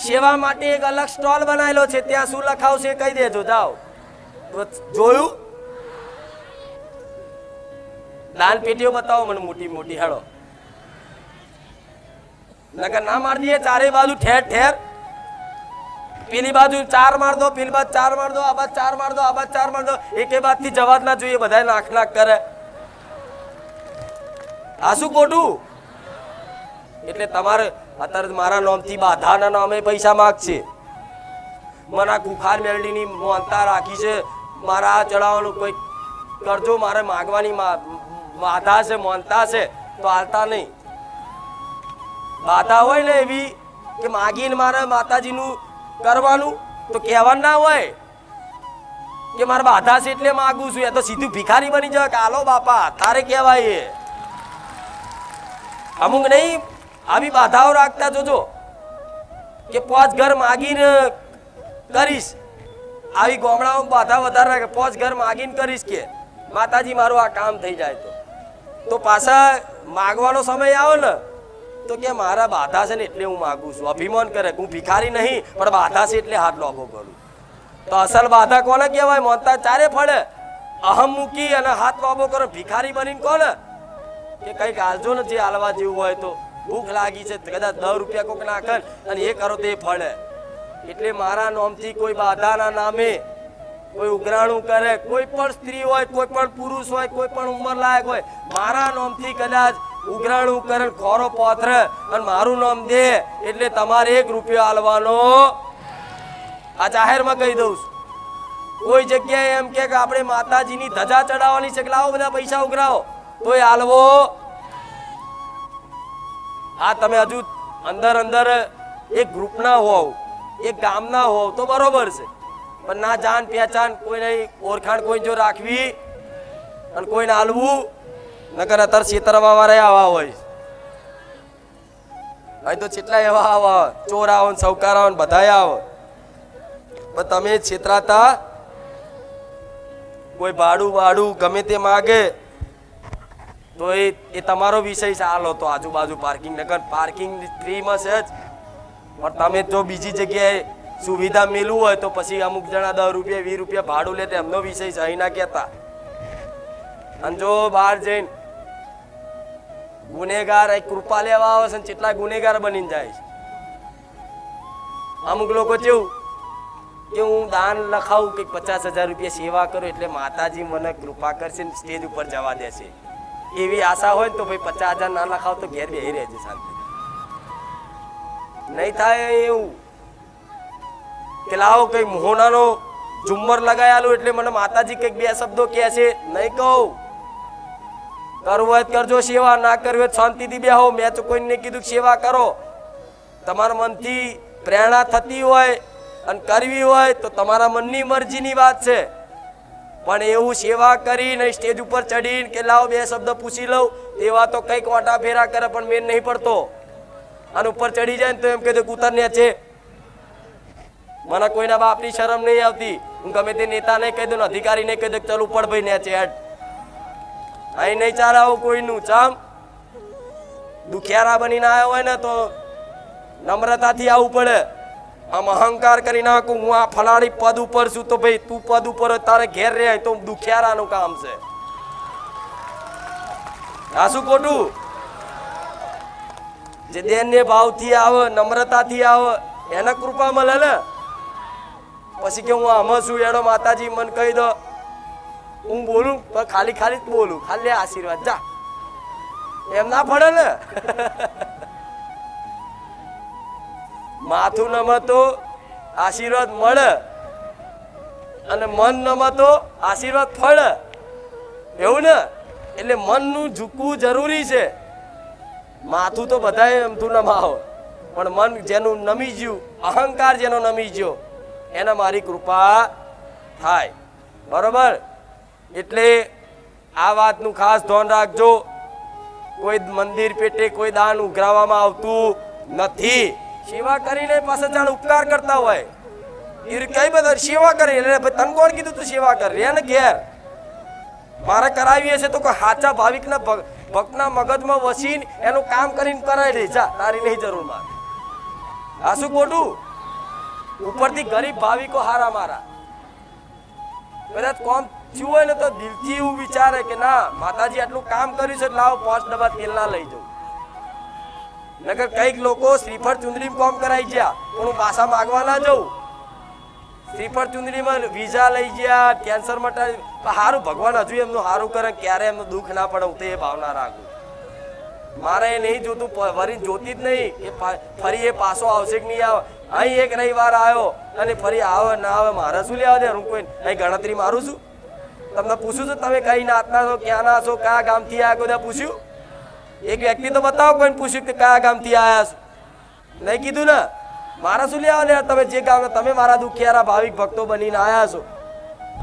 સેવા માટે એક અલગ સ્ટોલ બનાવેલો છે, ત્યાં શું લખાવશે કહી દેજો. જાઓ, જોયું? દાન પેટીઓ બતાવો મને મોટી મોટી. હેડો, નકર ના માર દઈએ ચારે બાજુ ઠેર ઠેર. પેલી બાજુ 4 માર દો, પેલી બાજુ 4 માર દો, આ બાજુ 4 માર દો, આ બાજુ 4 માર દો. એકે બાદ થી જવા જ ના જોઈએ, બધા નાખ નાખ કરે. આ શું ખોટું? એટલે તમારે અત્યારે મારા નામથી બાધાના નામે પૈસા માગશે. મને કુખાર મેલડીની મોનતા રાખી છે, મારા આ ચડાવવાનું કોઈ કરજો. મારે માગવાની બાધા છે, મોનતા છે તો હાલતા નહીં. બાધા હોય ને એવી કે માગીને મારે માતાજીનું કરવાનું તો કહેવાનું ના હોય કે મારે બાધા છે એટલે માગું છું. એ તો સીધું ભિખારી બની જાય કે હાલો બાપા તારે કહેવાય. અમુક નહીં આવી બાધાઓ રાખતા જોજો કે 5 ઘર માગીને કરીશ. આવી ગોમડાઓ બાધા વધારે રાખે, 5 ઘર માગીને કરીશ કે માતાજી મારું આ કામ થઈ જાય. તો પાછા માગવાનો સમય આવે ને તો કે મારા બાધા છે ને એટલે હું માગું છું. અભિમાન કરે હું ભિખારી નહીં પણ બાધા છે એટલે હાથ લોભો કરું. તો અસલ બાધા કોને કહેવાય? મોનતા ચારે ફળે. અહમ મૂકી અને હાથ લોભો કરો, ભિખારી બનીને કોને કે કઈક હાલજો ને જે હાલવા જેવું હોય. તો ભૂખ લાગી છે, કદાચ 10 રૂપિયા કોક નાખે અને એ કરો તો એ ફળે. એટલે મારા નામથી કોઈ બાધાના નામે કોઈ ઉઘરાણું કરે, કોઈ પણ સ્ત્રી હોય, કોઈ પણ પુરુષ હોય, કોઈ પણ ઉંમર લાયક હોય, મારા નામથી કદાચ ઉઘરાણું કરે, ખોરો પોથરે અને મારું નામ દે એટલે તમારે 1 રૂપિયો આલવાનો. આ જાહેરમાં કહી દઉં છું. કોઈ જગ્યાએ એમ કે આપણે માતાજીની ધજા ચડાવવાની છે, લાવો બધા પૈસા ઉઘરાવો તોય આલવો. હા, તમે હજુ અંદર અંદર એક ગ્રુપના હોવ, એક ગામના હોવ તો બરોબર છે. પણ ના જાન પહેચાન કોઈ નહીં, ઓળખાણ કોઈ જો રાખવી અને કોઈને હાલવું, નકર અત્યારે છેતરવા વાળા આવા હોય. અહીં તો કેટલા એવા આવા ચોર આવો, સૌકાર આવો, બધા આવો. પણ તમે છેતરાતા કોઈ ભાડું ગમે તે માગે તો એ તમારો વિષય છે. હાલો તો આજુબાજુ પાર્કિંગ, નકર પાર્કિંગ ફ્રીમાં છે જ. પણ તમે જો બીજી જગ્યાએ સુવિધા મેળવું હોય તો પછી અમુક જણા 10 રૂપિયા 20 રૂપિયા ભાડું લે, એમનો વિષય છે, અહીં ના કહેતા. અને જો બહાર જઈને ગુનેગાર કૃપા લેવા આવે છે ને કેટલા ગુનેગાર બનીને જાય છે. અમુક લોકો કેવું કે હું દાન લખાવું કે 50,000 રૂપિયા સેવા કરું એટલે માતાજી મને કૃપા કરશે ને સ્ટેજ ઉપર જવા દેશે, એવી આશા હોય તો ભાઈ 50,000 ના લખાવ તો ઘેર બેહી રહેજે શાંતિ. નહીં થાય એવું કે લાવો કઈ મોહનાનો ઝુમ્મર લગાયેલું એટલે મને માતાજી કઈક 2 શબ્દો કહે છે. નહીં કહું, કરવું હોય કરજો સેવા, ના કરવી હોય શાંતિથી બેહો. મેં તો કોઈને કીધું સેવા કરો. તમારા મનથી પ્રેરણા થતી હોય અને કરવી હોય તો તમારા મનની મરજીની વાત છે, પણ એવું સેવા કરીને સ્ટેજ ઉપર ચડીને કે લાવો બે શબ્દ પૂછી લઉં તેવા તો કંઈક વાટા ફેરા કરે પણ મેન નહીં પડતો. અને ઉપર ચડી જાય ને તો એમ કહે કૂતર ને છે, મને કોઈના બાપની શરમ નહીં આવતી. હું ગમે તે નેતા નહીં કહી દઉં, અધિકારી નહીં કહી દઉં, ચાલ ઉપર ભાઈ ને છે હેડ. અહીં નહીં ચાલે આવું કોઈનું. ચામ દુખિયારા બનીને આવ્યો હોય ને તો નમ્રતાથી આવવું પડે. આમ અહંકાર કરી નાખું હું આ ફલાણી પદ ઉપર છું તો ભાઈ તું પદ ઉપર હોય તારે ઘેર રહે તો દુખિયારાનું કામ છે. આ શું ખોટું? જે દેનને ભાવથી આવે, નમ્રતાથી આવે એને કૃપા મળે ને. પછી કે હું આમાં છું એનો માતાજી મને કહી દો, હું બોલું પણ ખાલી ખાલી જ બોલું, ખાલી આશીર્વાદ જા, એમ ના પડે ને. માથું નમતો આશીર્વાદ મળે અને મન નમતો આશીર્વાદ ફળે, એવું ને. એટલે મનનું ઝૂકવું જરૂરી છે. માથું તો બધાએ એમતું નમાવો, પણ મન જેનું નમી ગયું, અહંકાર જેનો નમી ગયો એને મારી કૃપા થાય. બરોબર? એટલે આ વાતનું ખાસ ધ્યાન રાખજો. કોઈ મંદિર પેટે કોઈ દાન ઉઘરાવવામાં આવતું નથી. સેવા કરીને પાસે જાણ ઉપકાર કરતા હોય એ કઈ બધા સેવા કરી એટલે તને કોણ કીધું તું સેવા કર રે ને ઘેર મારે કરાવી હશે તો કોઈ સાચા ભાવિકના ભક્તના મગજમાં વસીને એનું કામ કરીને કરાવી દે. જા, તારી નહીં જરૂર મારે. આ શું ખોટું? ઉપરથી ગરીબ ભાવિકો હારા મારા કદાચ કોમ થયું હોય ને તો દિલથી એવું વિચારે કે ના માતાજી આટલું કામ કર્યું છે લાવો 5 ડબ્બા તેલ ના લઈ જાઉં. નકર કઈક લોકો શ્રીફળ ચુંદડી કોમ કરાઈ ગયા પણ હું પાછા માગવા ના જઉં. શ્રીફળ ચુંદડીમાં વિઝા લઈ ગયા, કેન્સર માટે સારું ભગવાન હજુ એમનું સારું કરે, ક્યારે એમનું દુઃખ ના પડે હું તો એ ભાવના રાખું. મારે એ નહીં જોતું, ફરી જોતી જ નહીં એ ફરી એ પાછો આવશે કે નહીં આવે. અહીં એક રવિવાર આવ્યો અને ફરી આવે ના આવે મારે શું લેવા દે? હું કોઈ અહીં ગણતરી મારું છું? તમને પૂછું છું તમે કઈ નાતના છો, ક્યાં ના છો, કયા ગામથી આવ્યા બધા પૂછ્યું? એક વ્યક્તિ તો બતાવો કોઈને પૂછ્યું કે કયા ગામથી આવ્યા છો? નહીં કીધું ને. મારા શું લેવા દે? તમે જે ગામ તમે મારા દુખિયારા ભાવિક ભક્તો બનીને આવ્યા છો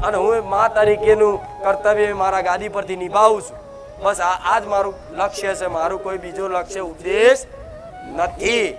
અને હું મા તરીકેનું કર્તવ્ય મારા ગાદી પરથી નિભાવું છું. બસ આ જ મારું લક્ષ્ય છે, મારું કોઈ બીજો લક્ષ્ય ઉદ્દેશ નથી.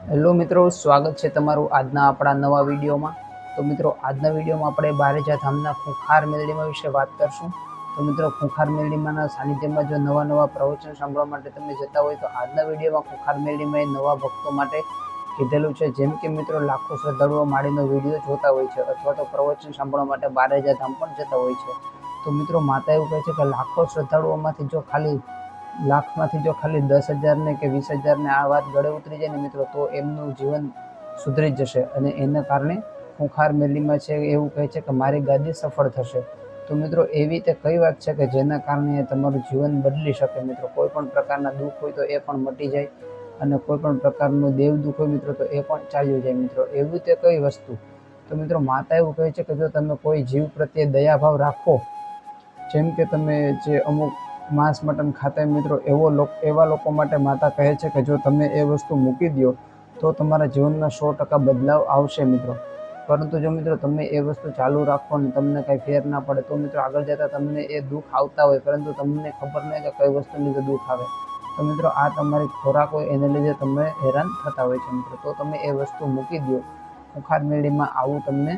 હેલો મિત્રો, સ્વાગત છે તમારું આજના આપણા નવા વિડીયોમાં. તો મિત્રો, આજના વિડીયોમાં આપણે બારેજા ધામના ખૂંખાર મેલડીમાં વિશે વાત કરશું. તો મિત્રો, ખૂંખાર મેલડીમાંના સાનિધ્યમાં જો નવા પ્રવચન સાંભળવા માટે તમે જતા હોય તો આજના વિડીયોમાં ખૂંખાર મેલડીમાં એ નવા ભક્તો માટે કીધેલું છે. જેમ કે મિત્રો, લાખો શ્રદ્ધાળુઓ માળીનો વિડીયો જોતા હોય છે અથવા તો પ્રવચન સાંભળવા માટે બારેજા ધામ પણ જતા હોય છે. તો મિત્રો, માતા એવું કહે છે કે લાખો શ્રદ્ધાળુઓમાંથી જો ખાલી 10,000 ને કે 20,000 ને આ વાત ગળે ઉતરી જાય ને મિત્રો, તો એમનું જીવન સુધરી જશે. અને એના કારણે ખૂંખાર મેલડીમાં છે એવું કહે છે કે મારી ગાદી સફળ થશે. તો મિત્રો, એવી તે કઈ વાત છે કે જેના કારણે તમારું જીવન બદલી શકે મિત્રો. કોઈ પણ પ્રકારના દુઃખ હોય તો એ પણ મટી જાય, અને કોઈ પણ પ્રકારનું દેવ દુઃખ હોય મિત્રો તો એ પણ ચાલ્યું જાય મિત્રો. એવી તે કઈ વસ્તુ? તો મિત્રો, માતા એવું કહે છે કે જો તમે કોઈ જીવ પ્રત્યે દયાભાવ રાખો, જેમ કે તમે જે અમુક માંસ મટન ખાતા મિત્રો, એવા લોકો માટે માતા કહે છે કે જો તમે એ વસ્તુ મૂકી દો તો તમારા જીવનમાં 100% બદલાવ આવશે મિત્રો. પરંતુ જો મિત્રો તમે એ વસ્તુ ચાલુ રાખો અને તમને કાંઈ ફેર ના પડે તો મિત્રો આગળ જતાં તમને એ દુઃખ આવતા હોય, પરંતુ તમને ખબર નહીં કે કઈ વસ્તુ લીધે દુઃખ આવે. તો મિત્રો, આ તમારી ખોરાક હોય એને લીધે તમે હેરાન થતા હોય છે મિત્રો. તો તમે એ વસ્તુ મૂકી દો. ખૂંખાર મેલડીમાં આવું તમને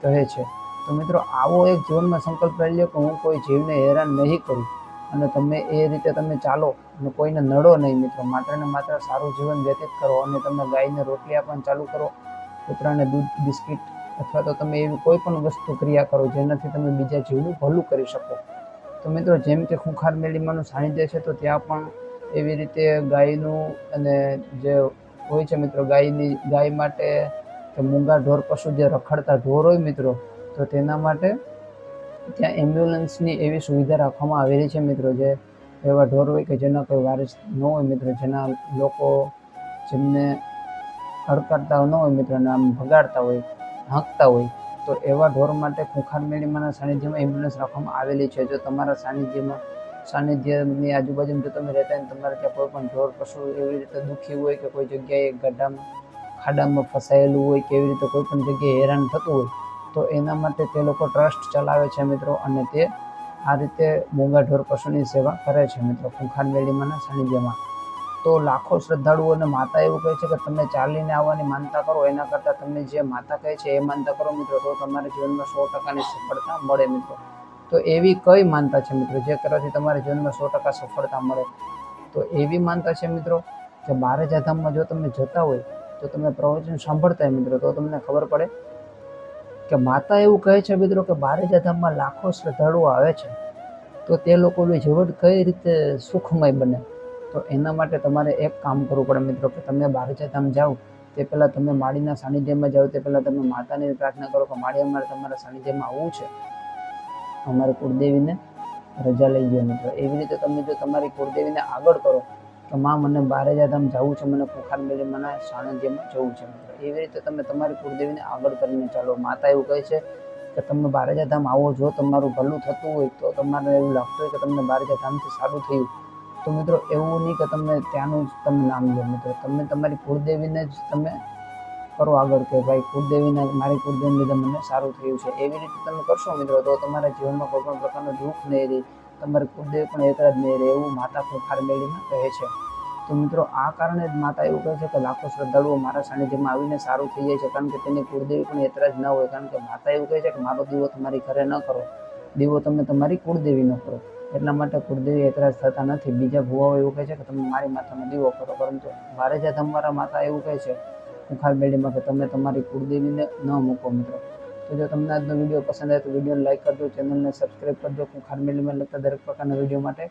કહે છે. તો મિત્રો, આવો એક જીવનમાં સંકલ્પ લઈ લો કે હું કોઈ જીવને હેરાન નહીં કરું, અને તમે એ રીતે તમે ચાલો અને કોઈને નડો નહીં મિત્રો. માત્ર ને માત્ર સારું જીવન વ્યતીત કરો, અને તમે ગાયને રોટલી આપવાનું ચાલુ કરો, કૂતરાને દૂધ બિસ્કિટ અથવા તો તમે એવી કોઈ પણ વસ્તુ ક્રિયા કરો જેનાથી તમે બીજા જીવનું ભલું કરી શકો. તો મિત્રો, જેમ કે ખૂંખાર મેલડીમાંનું સાનિધ્ય છે તો ત્યાં પણ એવી રીતે ગાયનું અને જે હોય છે મિત્રો, ગાય માટે કે મૂંગા ઢોર પશુ જે રખડતા ઢોર હોય મિત્રો, તો તેના માટે ત્યાં એમ્બ્યુલન્સની એવી સુવિધા રાખવામાં આવેલી છે મિત્રો. જે એવા ઢોર હોય કે જેના કોઈ વારિસ ન હોય મિત્રો, જેના લોકો જેમને હડકાતા ન હોય મિત્રો, અને આમ ભગાડતા હોય, હાંકતા હોય, તો એવા ઢોર માટે ખૂંખાર મેલડીમાંના સાનિધ્યમાં એમ્બ્યુલન્સ રાખવામાં આવેલી છે. જો તમારા સાનિધ્યની આજુબાજુમાં જો તમે રહેતા હોય, તમારે ત્યાં કોઈ પણ ઢોર પશુ એવી રીતે દુઃખી હોય કે કોઈ જગ્યાએ ખાડામાં ફસાયેલું હોય કે એવી રીતે કોઈ પણ જગ્યાએ હેરાન થતું હોય, તો એના માટે તે લોકો ટ્રસ્ટ ચલાવે છે મિત્રો, અને તે આ રીતે મૂંગા ઢોર પશુની સેવા કરે છે મિત્રો ખૂંખાર મેલડીમાંના સાનિધ્યમાં. તો લાખો શ્રદ્ધાળુઓને માતા એવું કહે છે કે તમે ચાલીને આવવાની માનતા કરો, એના કરતાં તમે જે માતા કહે છે એ માનતા કરો મિત્રો, તો તમારા જીવનમાં 100%ની સફળતા મળે મિત્રો. તો એવી કઈ માનતા છે મિત્રો જે કરવાથી તમારા જીવનમાં 100% સફળતા મળે? તો એવી માનતા છે મિત્રો કે બારેજા ધામમાં જો તમે જતા હોય તો તમે પ્રવચન સાંભળતા હોય મિત્રો, તો તમને ખબર પડે કે માતા એવું કહે છે મિત્રો કે બારેજા ધામમાં લાખો શ્રદ્ધાળુઓ આવે છે, તો તે લોકોનું જીવન કઈ રીતે સુખમય બને? તો એના માટે તમારે એક કામ કરવું પડે મિત્રો, કે તમે બારેજા ધામ જાઓ તે પહેલાં તમે માળીના સાનિધ્યમાં જાઓ તે પહેલાં તમે માતાની પ્રાર્થના કરો કે માળી, અમારે તમારા સાનિધ્યમાં આવવું છે, અમારી કુળદેવીને રજા લઈ ગયો મિત્રો. એવી રીતે તમે જો તમારી કુળદેવીને આગળ કરો કે માં મને બારેજા ધામ જવું છે, મને ખૂંખાર મેલડીમાંના સાનિધ્યમાં જવું છે મિત્રો, એવી રીતે તમે તમારી કુળદેવીને આગળ કરીને ચાલો. માતા એવું કહે છે કે તમે બારેજા ધામ આવો, જો તમારું ભલું થતું હોય તો તમારે એવું લાગતું હોય કે તમને બારેજા ધામથી સારું થયું, તો મિત્રો એવું નહીં કે તમે ત્યાંનું જ તમે નામ લો મિત્રો. તમે તમારી કુળદેવીને જ તમે કરો આગળ કે ભાઈ મારી કુળદેવીને લીધે મને સારું થયું છે. એવી રીતે તમે કરશો મિત્રો તો તમારા જીવનમાં કોઈ પણ પ્રકારનું દુઃખ નહીં રહે, તમારી કુળદેવી પણ એક જ નહીં રહે, એવું માતા ખૂંખાર મેલડીમાં કહે છે. તો મિત્રો, આ કારણે જ માતા એવું કહે છે કે લાખો શ્રદ્ધાળુઓ મારા સાનિધ્યમાં આવીને સારું થઈ જાય છે, કારણ કે તેની કુળદેવી પણ એતરાજ ન હોય. કારણ કે માતા એવું કહે છે કે મારો દીવો તમારી ઘરે ન કરો, દીવો તમે તમારી કુળદેવીનો કરો. એટલા માટે કુળદેવી એતરાજ થતા નથી. બીજા ભુવાઓ એવું કહે છે કે તમે મારી માતાનો દીવો કરો, પરંતુ બારેજા ધામવાળા માતા એવું કહે છે ખૂંખાર મેલડીમાં કે તમે તમારી કુળદેવીને ન મૂકો મિત્રો. તો જો તમને આજનો વિડીયો પસંદ આવે તો વિડીયોને લાઈક કરજો, ચેનલને સબસ્ક્રાઈબ કરજો. ખૂંખાર મેલડીમાં લગતા દરેક પ્રકારના વિડીયો માટે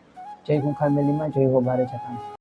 જય ખૂંખાર મેલડીમાં, જય હો બારેજા ધામ.